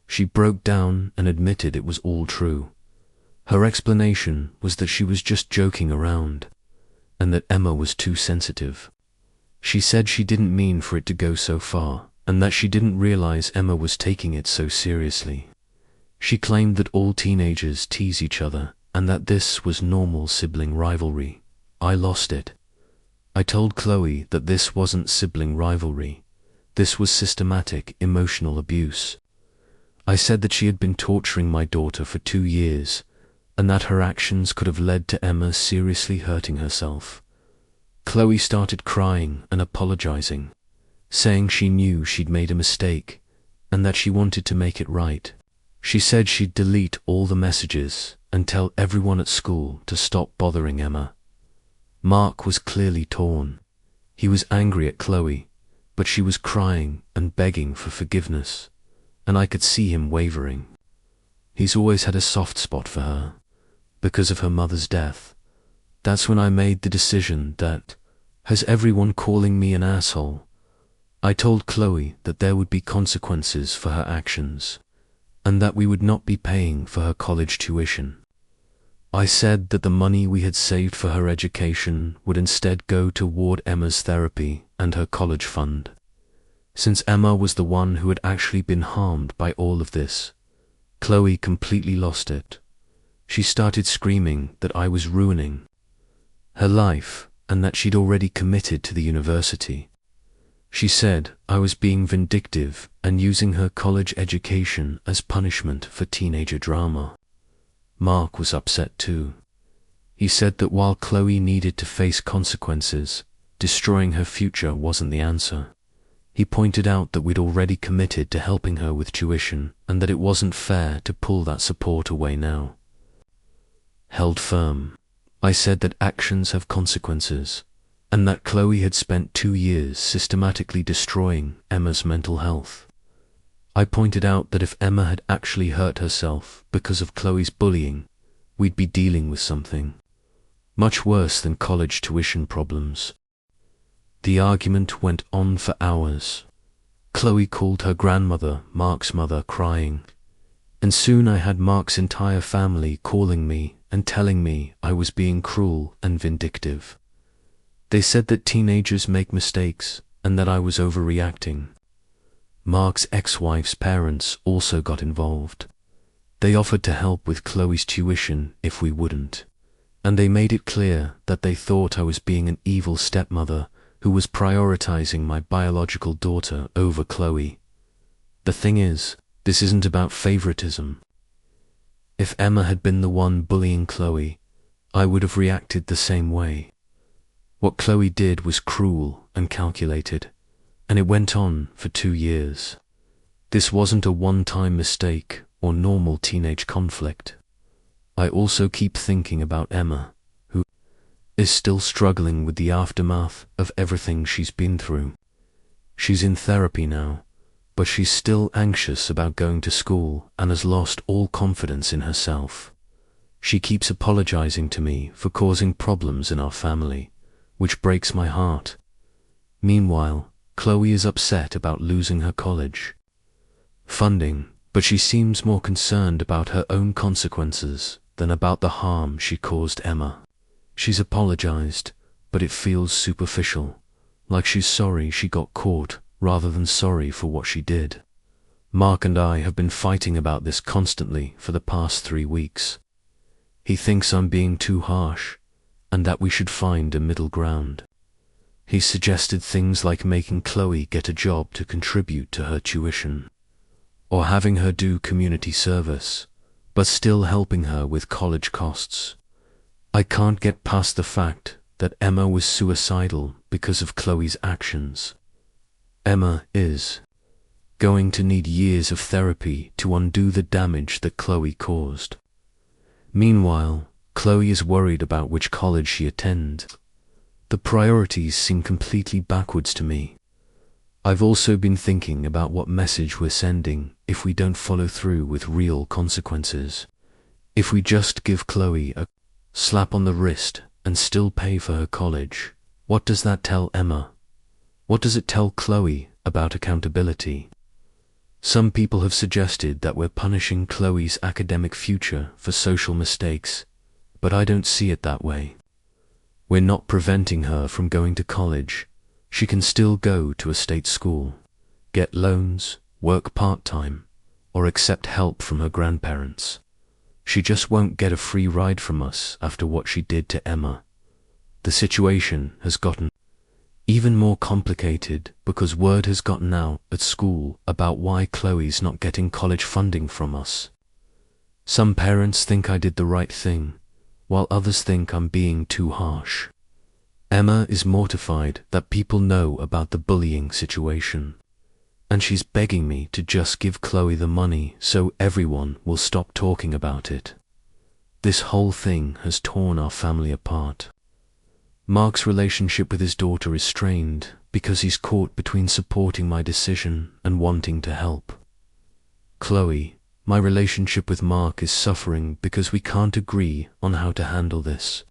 she broke down and admitted it was all true. Her explanation was that she was just joking around, and that Emma was too sensitive. She said she didn't mean for it to go so far, and that she didn't realize Emma was taking it so seriously. She claimed that all teenagers tease each other, and that this was normal sibling rivalry, I lost it. I told Chloe that this wasn't sibling rivalry. This was systematic emotional abuse. I said that she had been torturing my daughter for 2 years, and that her actions could have led to Emma seriously hurting herself. Chloe started crying and apologizing, saying she knew she'd made a mistake and that she wanted to make it right. She said she'd delete all the messages and tell everyone at school to stop bothering Emma. Mark was clearly torn. He was angry at Chloe, but she was crying and begging for forgiveness, and I could see him wavering. He's always had a soft spot for her, because of her mother's death. That's when I made the decision that, has everyone calling me an asshole? I told Chloe that there would be consequences for her actions, and that we would not be paying for her college tuition. I said that the money we had saved for her education would instead go toward Emma's therapy and her college fund. Since Emma was the one who had actually been harmed by all of this, Chloe completely lost it. She started screaming that I was ruining her life and that she'd already committed to the university. She said I was being vindictive and using her college education as punishment for teenager drama. Mark was upset too. He said that while Chloe needed to face consequences, destroying her future wasn't the answer. He pointed out that we'd already committed to helping her with tuition and that it wasn't fair to pull that support away now. Held firm, I said that actions have consequences, and that Chloe had spent 2 years systematically destroying Emma's mental health. I pointed out that if Emma had actually hurt herself because of Chloe's bullying, we'd be dealing with something much worse than college tuition problems. The argument went on for hours. Chloe called her grandmother, Mark's mother, crying, and soon I had Mark's entire family calling me and telling me I was being cruel and vindictive. They said that teenagers make mistakes and that I was overreacting. Mark's ex-wife's parents also got involved. They offered to help with Chloe's tuition if we wouldn't, and they made it clear that they thought I was being an evil stepmother who was prioritizing my biological daughter over Chloe. The thing is, this isn't about favoritism. If Emma had been the one bullying Chloe, I would have reacted the same way. What Chloe did was cruel and calculated, and it went on for 2 years. This wasn't a one-time mistake or normal teenage conflict. I also keep thinking about Emma, who is still struggling with the aftermath of everything she's been through. She's in therapy now, but she's still anxious about going to school and has lost all confidence in herself. She keeps apologizing to me for causing problems in our family, which breaks my heart. Meanwhile, Chloe is upset about losing her college funding, but she seems more concerned about her own consequences than about the harm she caused Emma. She's apologized, but it feels superficial, like she's sorry she got caught rather than sorry for what she did. Mark and I have been fighting about this constantly for the past 3 weeks. He thinks I'm being too harsh, and that we should find a middle ground. He suggested things like making Chloe get a job to contribute to her tuition, or having her do community service, but still helping her with college costs. I can't get past the fact that Emma was suicidal because of Chloe's actions. Emma is going to need years of therapy to undo the damage that Chloe caused. Meanwhile, Chloe is worried about which college she attends. The priorities seem completely backwards to me. I've also been thinking about what message we're sending if we don't follow through with real consequences. If we just give Chloe a slap on the wrist and still pay for her college, what does that tell Emma? What does it tell Chloe about accountability? Some people have suggested that we're punishing Chloe's academic future for social mistakes, but I don't see it that way. We're not preventing her from going to college. She can still go to a state school, get loans, work part-time, or accept help from her grandparents. She just won't get a free ride from us after what she did to Emma. The situation has gotten even more complicated because word has gotten out at school about why Chloe's not getting college funding from us. Some parents think I did the right thing, while others think I'm being too harsh. Emma is mortified that people know about the bullying situation, and she's begging me to just give Chloe the money so everyone will stop talking about it. This whole thing has torn our family apart. Mark's relationship with his daughter is strained because he's caught between supporting my decision and wanting to help. Chloe, my relationship with Mark is suffering because we can't agree on how to handle this.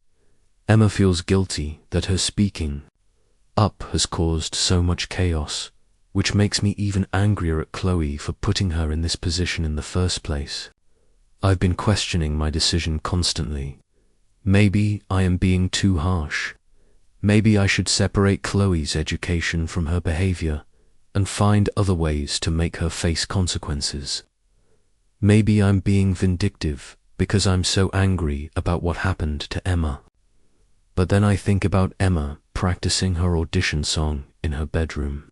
Emma feels guilty that her speaking up has caused so much chaos, which makes me even angrier at Chloe for putting her in this position in the first place. I've been questioning my decision constantly. Maybe I am being too harsh. Maybe I should separate Chloe's education from her behavior and find other ways to make her face consequences. Maybe I'm being vindictive because I'm so angry about what happened to Emma. But then I think about Emma practicing her audition song in her bedroom,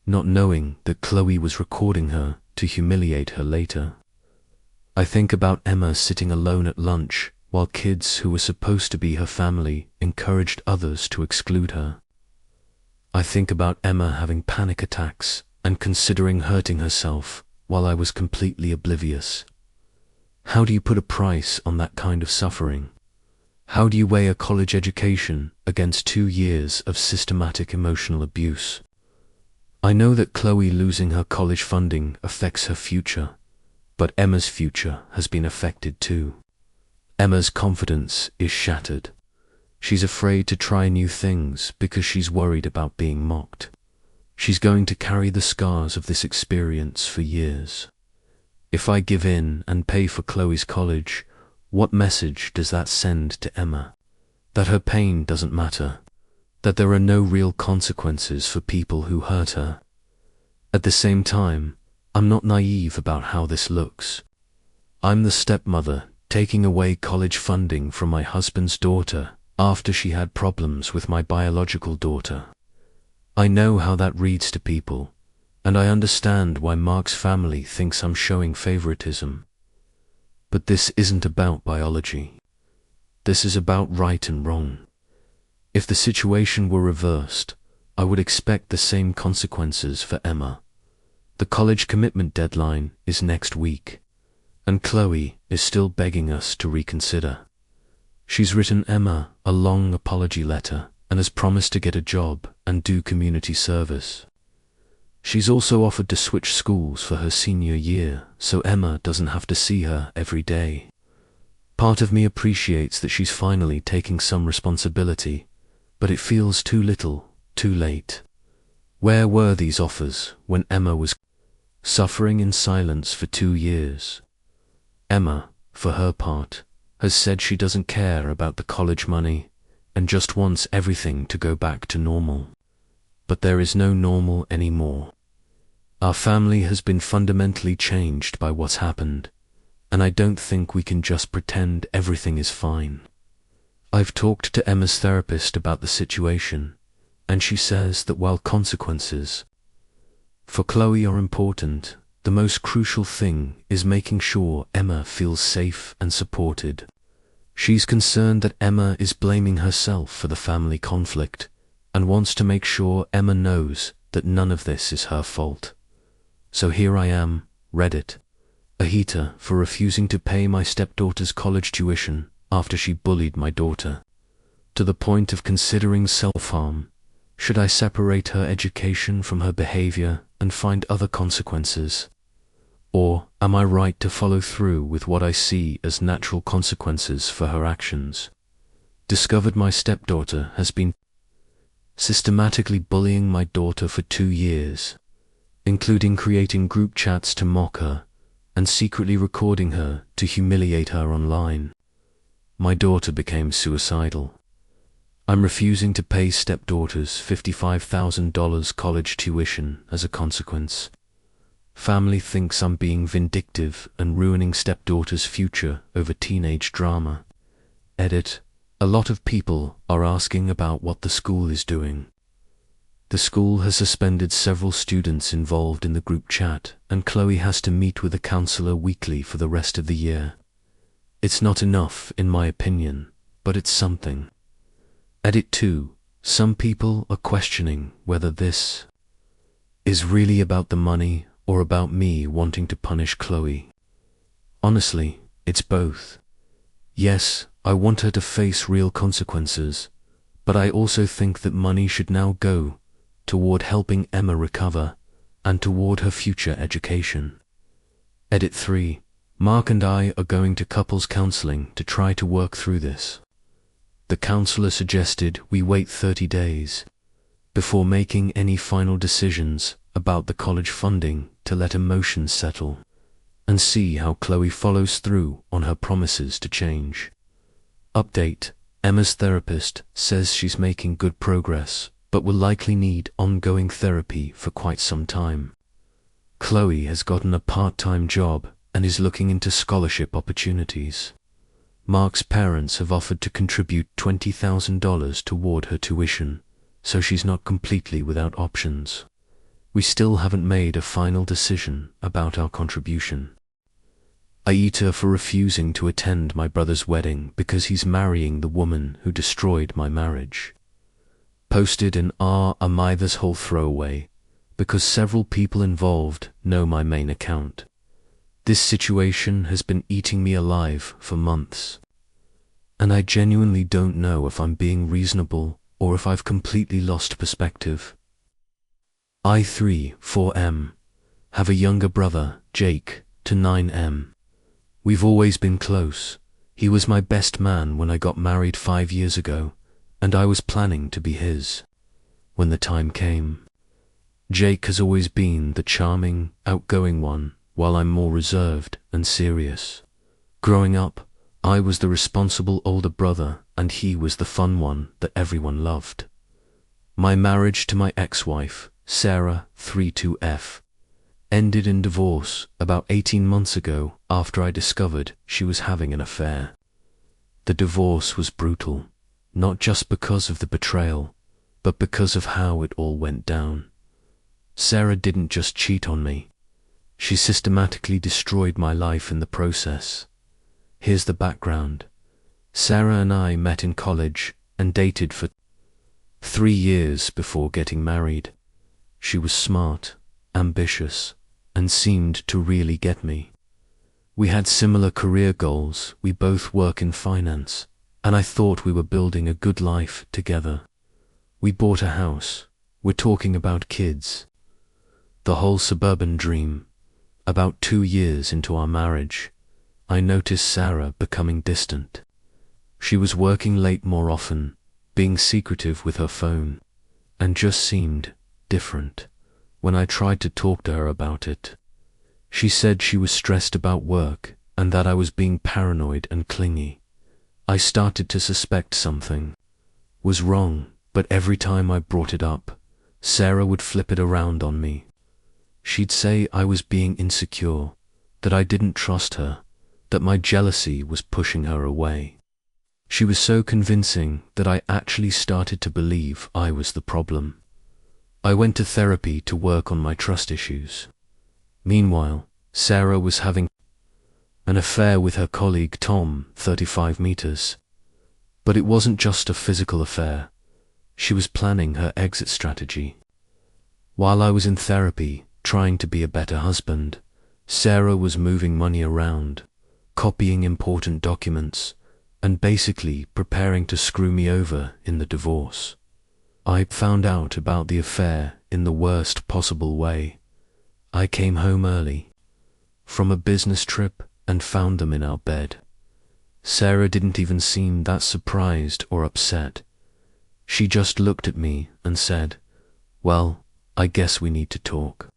not knowing that Chloe was recording her to humiliate her later. I think about Emma sitting alone at lunch while kids who were supposed to be her family encouraged others to exclude her. I think about Emma having panic attacks and considering hurting herself while I was completely oblivious. How do you put a price on that kind of suffering? How do you weigh a college education against 2 years of systematic emotional abuse? I know that Chloe losing her college funding affects her future, but Emma's future has been affected too. Emma's confidence is shattered. She's afraid to try new things because she's worried about being mocked. She's going to carry the scars of this experience for years. If I give in and pay for Chloe's college, what message does that send to Emma? That her pain doesn't matter, that there are no real consequences for people who hurt her. At the same time, I'm not naive about how this looks. I'm the stepmother taking away college funding from my husband's daughter after she had problems with my biological daughter. I know how that reads to people, and I understand why Mark's family thinks I'm showing favoritism. But this isn't about biology. This is about right and wrong. If the situation were reversed, I would expect the same consequences for Emma. The college commitment deadline is next week, and Chloe is still begging us to reconsider. She's written Emma a long apology letter and has promised to get a job and do community service. She's also offered to switch schools for her senior year so Emma doesn't have to see her every day. Part of me appreciates that she's finally taking some responsibility, but it feels too little, too late. Where were these offers when Emma was suffering in silence for 2 years? Emma, for her part, has said she doesn't care about the college money and just wants everything to go back to normal. But there is no normal anymore. Our family has been fundamentally changed by what's happened, and I don't think we can just pretend everything is fine. I've talked to Emma's therapist about the situation, and she says that while consequences for Chloe are important, the most crucial thing is making sure Emma feels safe and supported. She's concerned that Emma is blaming herself for the family conflict and wants to make sure Emma knows that none of this is her fault. So here I am, Reddit, aita for refusing to pay my stepdaughter's college tuition after she bullied my daughter, to the point of considering self-harm. Should I separate her education from her behavior and find other consequences? Or am I right to follow through with what I see as natural consequences for her actions? Discovered my stepdaughter has been systematically bullying my daughter for 2 years, including creating group chats to mock her and secretly recording her to humiliate her online. My daughter became suicidal. I'm refusing to pay stepdaughter's $55,000 college tuition as a consequence. Family thinks I'm being vindictive and ruining stepdaughter's future over teenage drama. Edit, A lot of people are asking about what the school is doing. The school has suspended several students involved in the group chat, and Chloe has to meet with a counselor weekly for the rest of the year. It's not enough, in my opinion, but it's something. Edit 2. Some people are questioning whether this is really about the money or about me wanting to punish Chloe. Honestly, it's both. Yes, I want her to face real consequences, but I also think that money should now go toward helping Emma recover and toward her future education. Edit 3. Mark and I are going to couples counseling to try to work through this. The counselor suggested we wait 30 days before making any final decisions about the college funding to let emotions settle and see how Chloe follows through on her promises to change. Update: Emma's therapist says she's making good progress, but will likely need ongoing therapy for quite some time. Chloe has gotten a part-time job and is looking into scholarship opportunities. Mark's parents have offered to contribute $20,000 toward her tuition, so she's not completely without options. We still haven't made a final decision about our contribution. Aita for refusing to attend my brother's wedding because he's marrying the woman who destroyed my marriage. Posted an am I this whole throwaway because several people involved know my main account. This situation has been eating me alive for months, and I genuinely don't know if I'm being reasonable or if I've completely lost perspective. I3 4M. Have a younger brother, Jake, to 9M. We've always been close. He was my best man when I got married 5 years ago, and I was planning to be his when the time came. Jake has always been the charming, outgoing one, while I'm more reserved and serious. Growing up, I was the responsible older brother, and he was the fun one that everyone loved. My marriage to my ex-wife, Sarah 32F, ended in divorce about 18 months ago after I discovered she was having an affair. The divorce was brutal, not just because of the betrayal, but because of how it all went down. Sarah didn't just cheat on me. She systematically destroyed my life in the process. Here's the background. Sarah and I met in college and dated for 3 years before getting married. She was smart, ambitious, and seemed to really get me. We had similar career goals, we both work in finance, and I thought we were building a good life together. We bought a house, we're talking about kids. The whole suburban dream. About 2 years into our marriage, I noticed Sarah becoming distant. She was working late more often, being secretive with her phone, and just seemed different when I tried to talk to her about it. She said she was stressed about work and that I was being paranoid and clingy. I started to suspect something was wrong, but every time I brought it up, Sarah would flip it around on me. She'd say I was being insecure, that I didn't trust her, that my jealousy was pushing her away. She was so convincing that I actually started to believe I was the problem. I went to therapy to work on my trust issues. Meanwhile, Sarah was having an affair with her colleague Tom, 35 meters. But it wasn't just a physical affair. She was planning her exit strategy. While I was in therapy, trying to be a better husband, Sarah was moving money around, copying important documents, and basically preparing to screw me over in the divorce. I found out about the affair in the worst possible way. I came home early from a business trip and found them in our bed. Sarah didn't even seem that surprised or upset. She just looked at me and said, "Well, I guess we need to talk."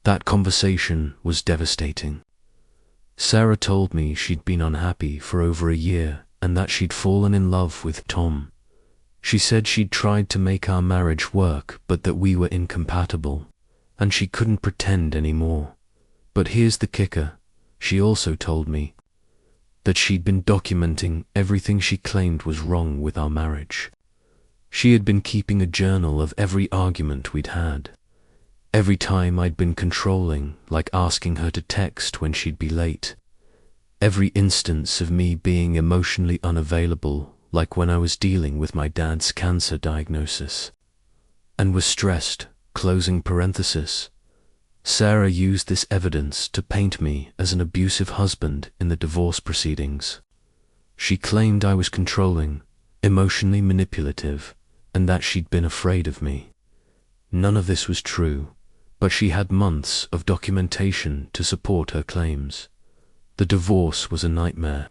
That conversation was devastating. Sarah told me she'd been unhappy for over a year and that she'd fallen in love with Tom. She said she'd tried to make our marriage work, but that we were incompatible, and she couldn't pretend anymore. But here's the kicker. She also told me that she'd been documenting everything she claimed was wrong with our marriage. She had been keeping a journal of every argument we'd had, every time I'd been controlling, like asking her to text when she'd be late, every instance of me being emotionally unavailable, like when I was dealing with my dad's cancer diagnosis, and was stressed, closing parenthesis. Sarah used this evidence to paint me as an abusive husband in the divorce proceedings. She claimed I was controlling, emotionally manipulative, and that she'd been afraid of me. None of this was true, but she had months of documentation to support her claims. The divorce was a nightmare.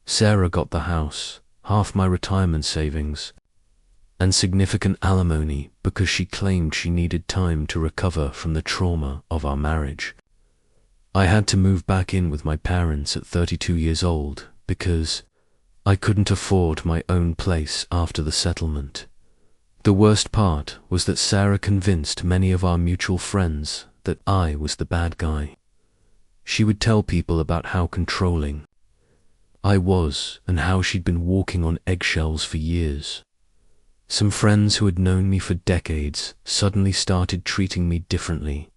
Sarah got the house, half my retirement savings, and significant alimony because she claimed she needed time to recover from the trauma of our marriage. I had to move back in with my parents at 32 years old because I couldn't afford my own place after the settlement. The worst part was that Sarah convinced many of our mutual friends that I was the bad guy. She would tell people about how controlling I was and how she'd been walking on eggshells for years. Some friends who had known me for decades suddenly started treating me differently.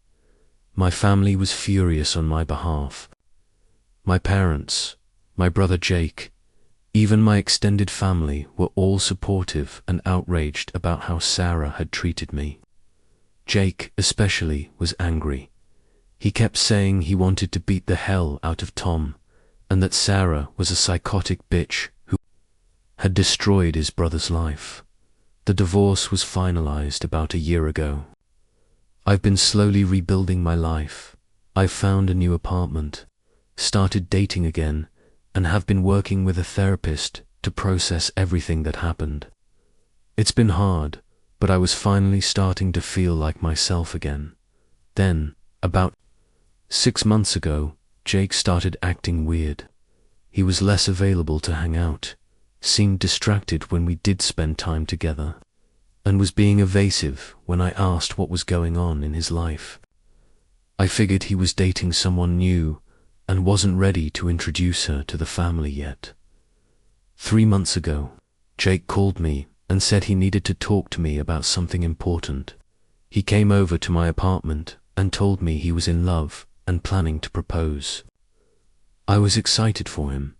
My family was furious on my behalf. My parents, my brother Jake, even my extended family were all supportive and outraged about how Sarah had treated me. Jake, especially, was angry. He kept saying he wanted to beat the hell out of Tom, and that Sarah was a psychotic bitch who had destroyed his brother's life. The divorce was finalized about a year ago. I've been slowly rebuilding my life. I've found a new apartment, started dating again, and have been working with a therapist to process everything that happened. It's been hard, but I was finally starting to feel like myself again. Then, about 6 months ago, Jake started acting weird. He was less available to hang out, seemed distracted when we did spend time together, and was being evasive when I asked what was going on in his life. I figured he was dating someone new and wasn't ready to introduce her to the family yet. 3 months ago, Jake called me and said he needed to talk to me about something important. He came over to my apartment and told me he was in love and planning to propose. I was excited for him.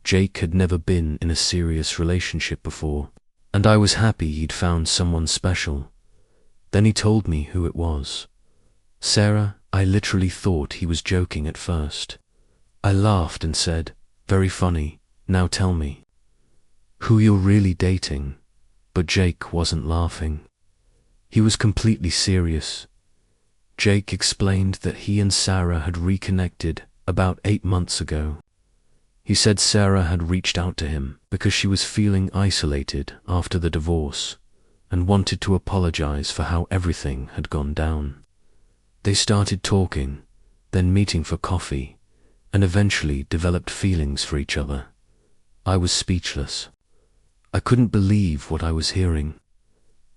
Jake had never been in a serious relationship before, and I was happy he'd found someone special. Then he told me who it was. Sarah, I literally thought he was joking at first. I laughed and said, "Very funny, now tell me who you're really dating." But Jake wasn't laughing. He was completely serious. Jake explained that he and Sarah had reconnected about 8 months ago. He said Sarah had reached out to him because she was feeling isolated after the divorce and wanted to apologize for how everything had gone down. They started talking, then meeting for coffee, and eventually developed feelings for each other. I was speechless. I couldn't believe what I was hearing.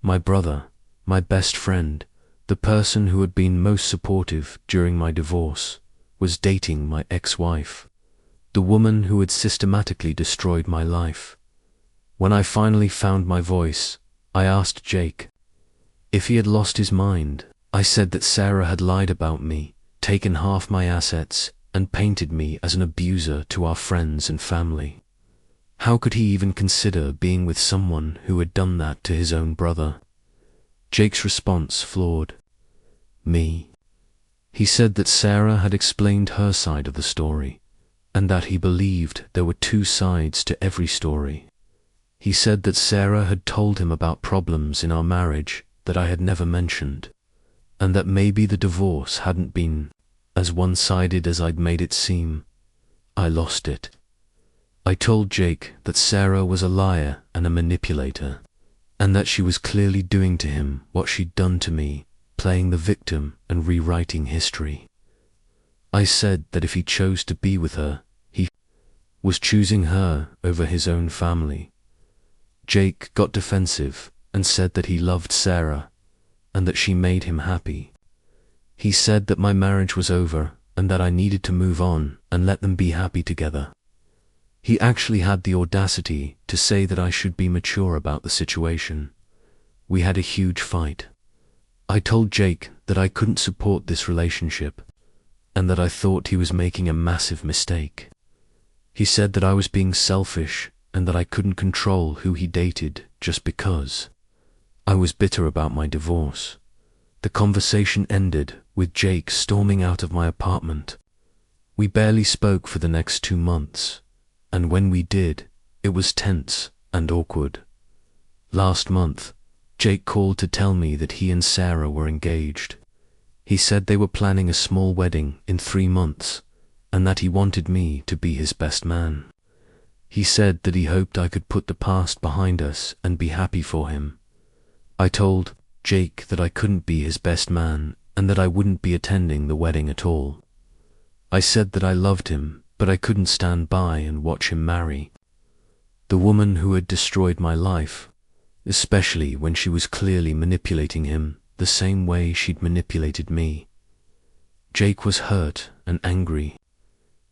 My brother, my best friend, the person who had been most supportive during my divorce, was dating my ex-wife, the woman who had systematically destroyed my life. When I finally found my voice, I asked Jake if he had lost his mind. I said that Sarah had lied about me, taken half my assets, and painted me as an abuser to our friends and family. How could he even consider being with someone who had done that to his own brother? Jake's response floored me. He said that Sarah had explained her side of the story, and that he believed there were 2 sides to every story. He said that Sarah had told him about problems in our marriage that I had never mentioned, and that maybe the divorce hadn't been as one-sided as I'd made it seem. I lost it. I told Jake that Sarah was a liar and a manipulator, and that she was clearly doing to him what she'd done to me, playing the victim and rewriting history. I said that if he chose to be with her, he was choosing her over his own family. Jake got defensive and said that he loved Sarah and that she made him happy. He said that my marriage was over and that I needed to move on and let them be happy together. He actually had the audacity to say that I should be mature about the situation. We had a huge fight. I told Jake that I couldn't support this relationship and that I thought he was making a massive mistake. He said that I was being selfish and that I couldn't control who he dated just because. I was bitter about my divorce. The conversation ended with Jake storming out of my apartment. We barely spoke for the next 2 months, and when we did, it was tense and awkward. Last month, Jake called to tell me that he and Sarah were engaged. He said they were planning a small wedding in 3 months, and that he wanted me to be his best man. He said that he hoped I could put the past behind us and be happy for him. I told Jake that I couldn't be his best man and that I wouldn't be attending the wedding at all. I said that I loved him, but I couldn't stand by and watch him marry the woman who had destroyed my life, especially when she was clearly manipulating him the same way she'd manipulated me. Jake was hurt and angry.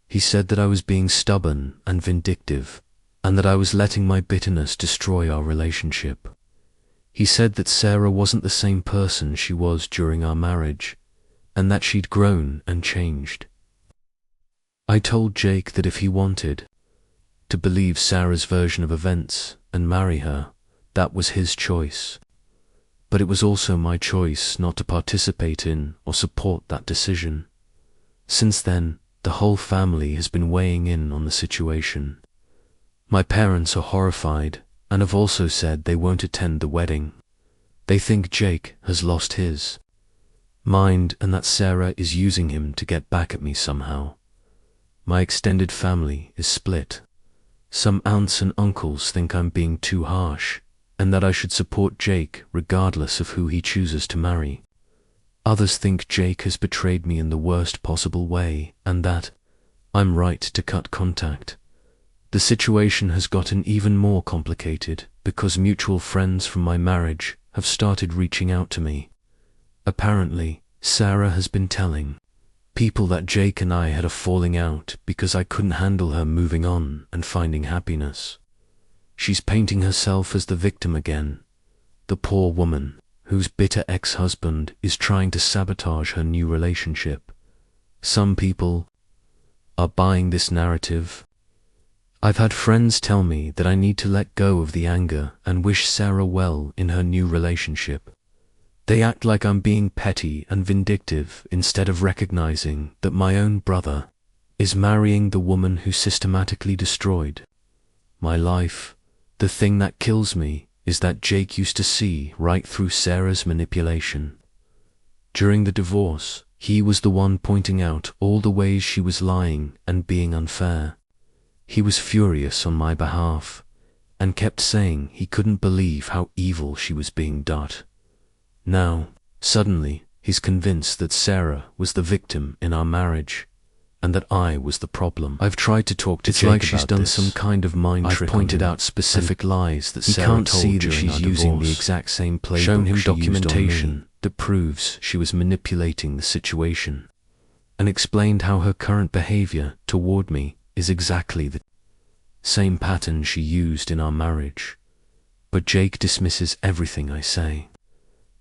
He said that I was being stubborn and vindictive, and that I was letting my bitterness destroy our relationship. He said that Sarah wasn't the same person she was during our marriage, and that she'd grown and changed. I told Jake that if he wanted to believe Sarah's version of events and marry her, that was his choice. But it was also my choice not to participate in or support that decision. Since then, the whole family has been weighing in on the situation. My parents are horrified and have also said they won't attend the wedding. They think Jake has lost his mind and that Sarah is using him to get back at me somehow. My extended family is split. Some aunts and uncles think I'm being too harsh and that I should support Jake regardless of who he chooses to marry. Others think Jake has betrayed me in the worst possible way and that I'm right to cut contact. The situation has gotten even more complicated because mutual friends from my marriage have started reaching out to me. Apparently, Sarah has been telling people that Jake and I had a falling out because I couldn't handle her moving on and finding happiness. She's painting herself as the victim again, the poor woman whose bitter ex-husband is trying to sabotage her new relationship. Some people are buying this narrative. I've had friends tell me that I need to let go of the anger and wish Sarah well in her new relationship. They act like I'm being petty and vindictive instead of recognizing that my own brother is marrying the woman who systematically destroyed my life. The thing that kills me is that Jake used to see right through Sarah's manipulation. During the divorce, he was the one pointing out all the ways she was lying and being unfair. He was furious on my behalf and kept saying he couldn't believe how evil she was being done. Now, suddenly, he's convinced that Sarah was the victim in our marriage and that I was the problem. I've tried to talk to Jake about this. It's like she's done some kind of mind trick. I've pointed out specific lies that Sarah told during our divorce. He can't see that she's using the exact same playbook. Shown him documentation that proves she was manipulating the situation, and explained how her current behavior toward me is exactly the same pattern she used in our marriage. But Jake dismisses everything I say.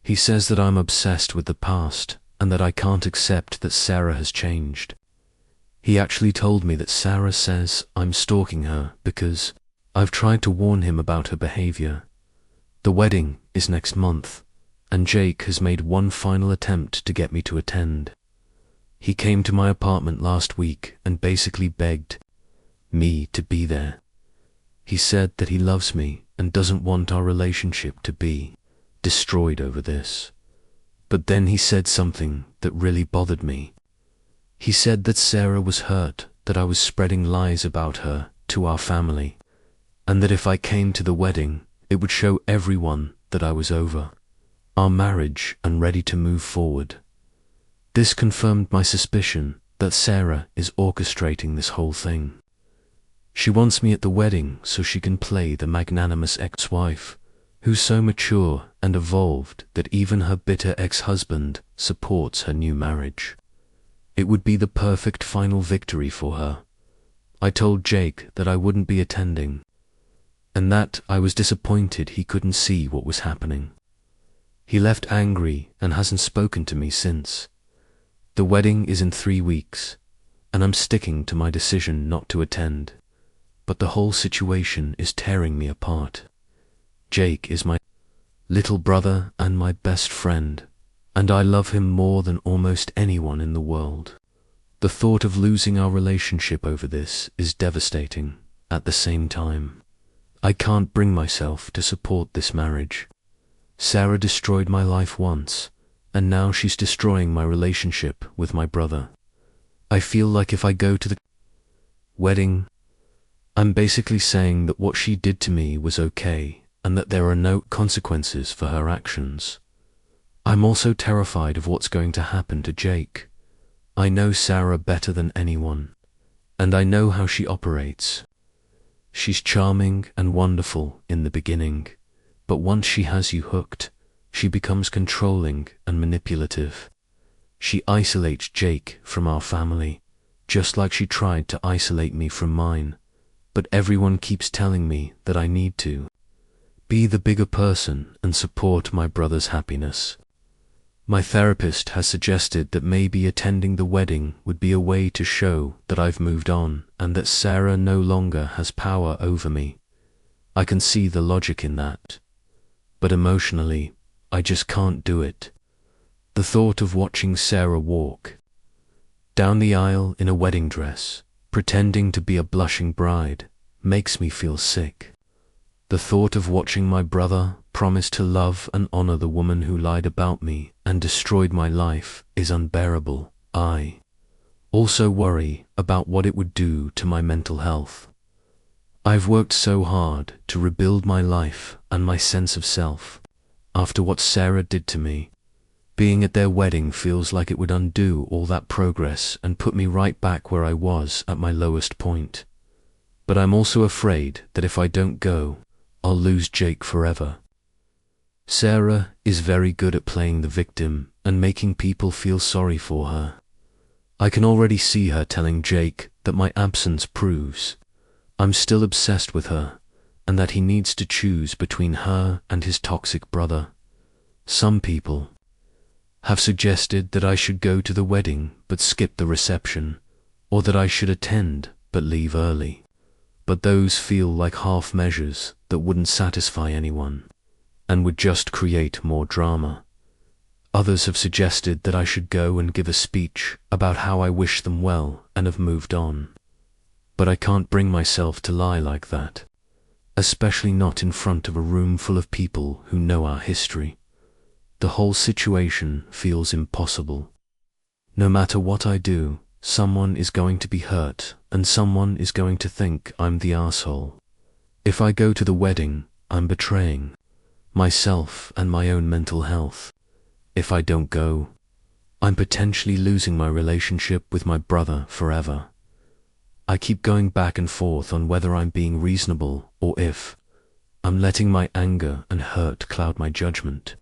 He says that I'm obsessed with the past and that I can't accept that Sarah has changed. He actually told me that Sarah says I'm stalking her because I've tried to warn him about her behavior. The wedding is next month, and Jake has made one final attempt to get me to attend. He came to my apartment last week and basically begged me to be there. He said that he loves me and doesn't want our relationship to be destroyed over this. But then he said something that really bothered me. He said that Sarah was hurt that I was spreading lies about her to our family, and that if I came to the wedding, it would show everyone that I was over our marriage and ready to move forward. This confirmed my suspicion that Sarah is orchestrating this whole thing. She wants me at the wedding so she can play the magnanimous ex-wife, who's so mature and evolved that even her bitter ex-husband supports her new marriage. It would be the perfect final victory for her. I told Jake that I wouldn't be attending, and that I was disappointed he couldn't see what was happening. He left angry and hasn't spoken to me since. The wedding is in 3 weeks, and I'm sticking to my decision not to attend, but the whole situation is tearing me apart. Jake is my little brother and my best friend, and I love him more than almost anyone in the world. The thought of losing our relationship over this is devastating. At the same time, I can't bring myself to support this marriage. Sarah destroyed my life once, and now she's destroying my relationship with my brother. I feel like if I go to the wedding, I'm basically saying that what she did to me was okay, and that there are no consequences for her actions. I'm also terrified of what's going to happen to Jake. I know Sarah better than anyone, and I know how she operates. She's charming and wonderful in the beginning, but once she has you hooked, she becomes controlling and manipulative. She isolates Jake from our family, just like she tried to isolate me from mine, but everyone keeps telling me that I need to be the bigger person and support my brother's happiness. My therapist has suggested that maybe attending the wedding would be a way to show that I've moved on and that Sarah no longer has power over me. I can see the logic in that, but emotionally, I just can't do it. The thought of watching Sarah walk down the aisle in a wedding dress, pretending to be a blushing bride, makes me feel sick. The thought of watching my brother promise to love and honor the woman who lied about me and destroyed my life is unbearable. I also worry about what it would do to my mental health. I've worked so hard to rebuild my life and my sense of self. After what Sarah did to me, being at their wedding feels like it would undo all that progress and put me right back where I was at my lowest point. But I'm also afraid that if I don't go, I'll lose Jake forever. Sarah is very good at playing the victim and making people feel sorry for her. I can already see her telling Jake that my absence proves I'm still obsessed with her and that he needs to choose between her and his toxic brother. Some people have suggested that I should go to the wedding but skip the reception, or that I should attend but leave early. But those feel like half measures that wouldn't satisfy anyone and would just create more drama. Others have suggested that I should go and give a speech about how I wish them well and have moved on. But I can't bring myself to lie like that, especially not in front of a room full of people who know our history. The whole situation feels impossible. No matter what I do, someone is going to be hurt and someone is going to think I'm the asshole. If I go to the wedding, I'm betraying myself and my own mental health. If I don't go, I'm potentially losing my relationship with my brother forever. I keep going back and forth on whether I'm being reasonable or if I'm letting my anger and hurt cloud my judgment.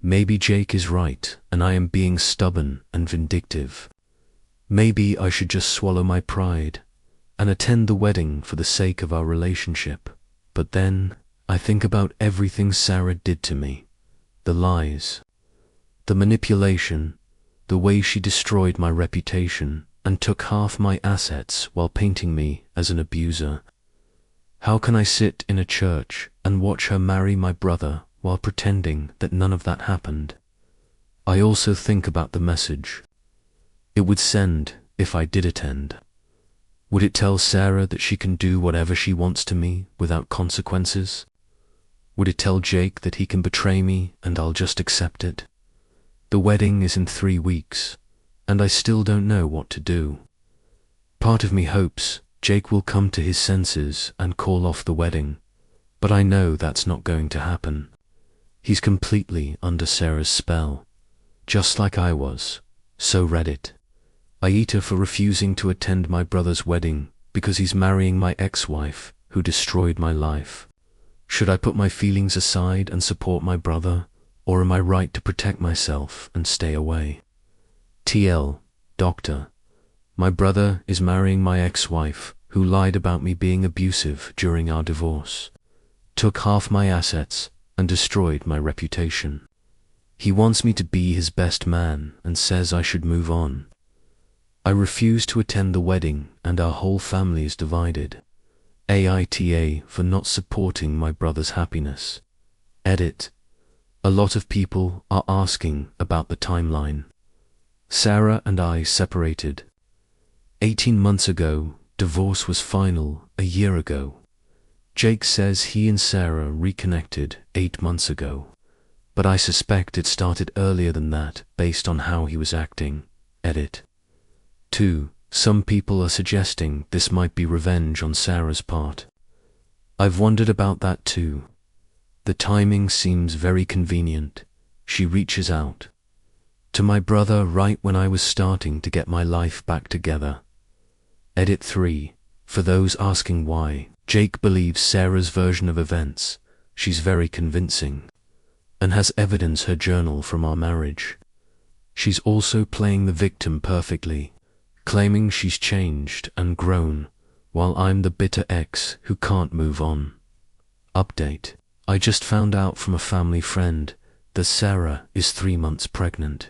Maybe Jake is right and I am being stubborn and vindictive. Maybe I should just swallow my pride and attend the wedding for the sake of our relationship. But then I think about everything Sarah did to me, the lies, the manipulation, the way she destroyed my reputation and took half my assets while painting me as an abuser. How can I sit in a church and watch her marry my brother while pretending that none of that happened? I also think about the message it would send if I did attend. Would it tell Sarah that she can do whatever she wants to me without consequences? Would it tell Jake that he can betray me and I'll just accept it? The wedding is in 3 weeks, and I still don't know what to do. Part of me hopes Jake will come to his senses and call off the wedding, but I know that's not going to happen. He's completely under Sarah's spell, just like I was. So Reddit. Aita for refusing to attend my brother's wedding because he's marrying my ex-wife who destroyed my life. Should I put my feelings aside and support my brother, or am I right to protect myself and stay away? TL, Doctor. My brother is marrying my ex-wife who lied about me being abusive during our divorce, took half my assets, and destroyed my reputation. He wants me to be his best man and says I should move on. I refuse to attend the wedding and our whole family is divided. Aita for not supporting my brother's happiness. Edit. A lot of people are asking about the timeline. Sarah and I separated 18 months ago. Divorce was final a year ago. Jake says he and Sarah reconnected 8 months ago, but I suspect it started earlier than that based on how he was acting. Edit. 2. Some people are suggesting this might be revenge on Sarah's part. I've wondered about that too. The timing seems very convenient. She reaches out to my brother right when I was starting to get my life back together. Edit 3. For those asking why, Jake believes Sarah's version of events. She's very convincing and has evidence her journal from our marriage. She's also playing the victim perfectly, claiming she's changed and grown, while I'm the bitter ex who can't move on. Update. I just found out from a family friend that Sarah is 3 months pregnant.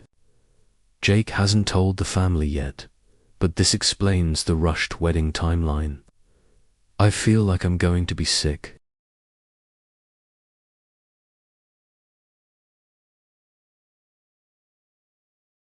Jake hasn't told the family yet, but this explains the rushed wedding timeline. I feel like I'm going to be sick.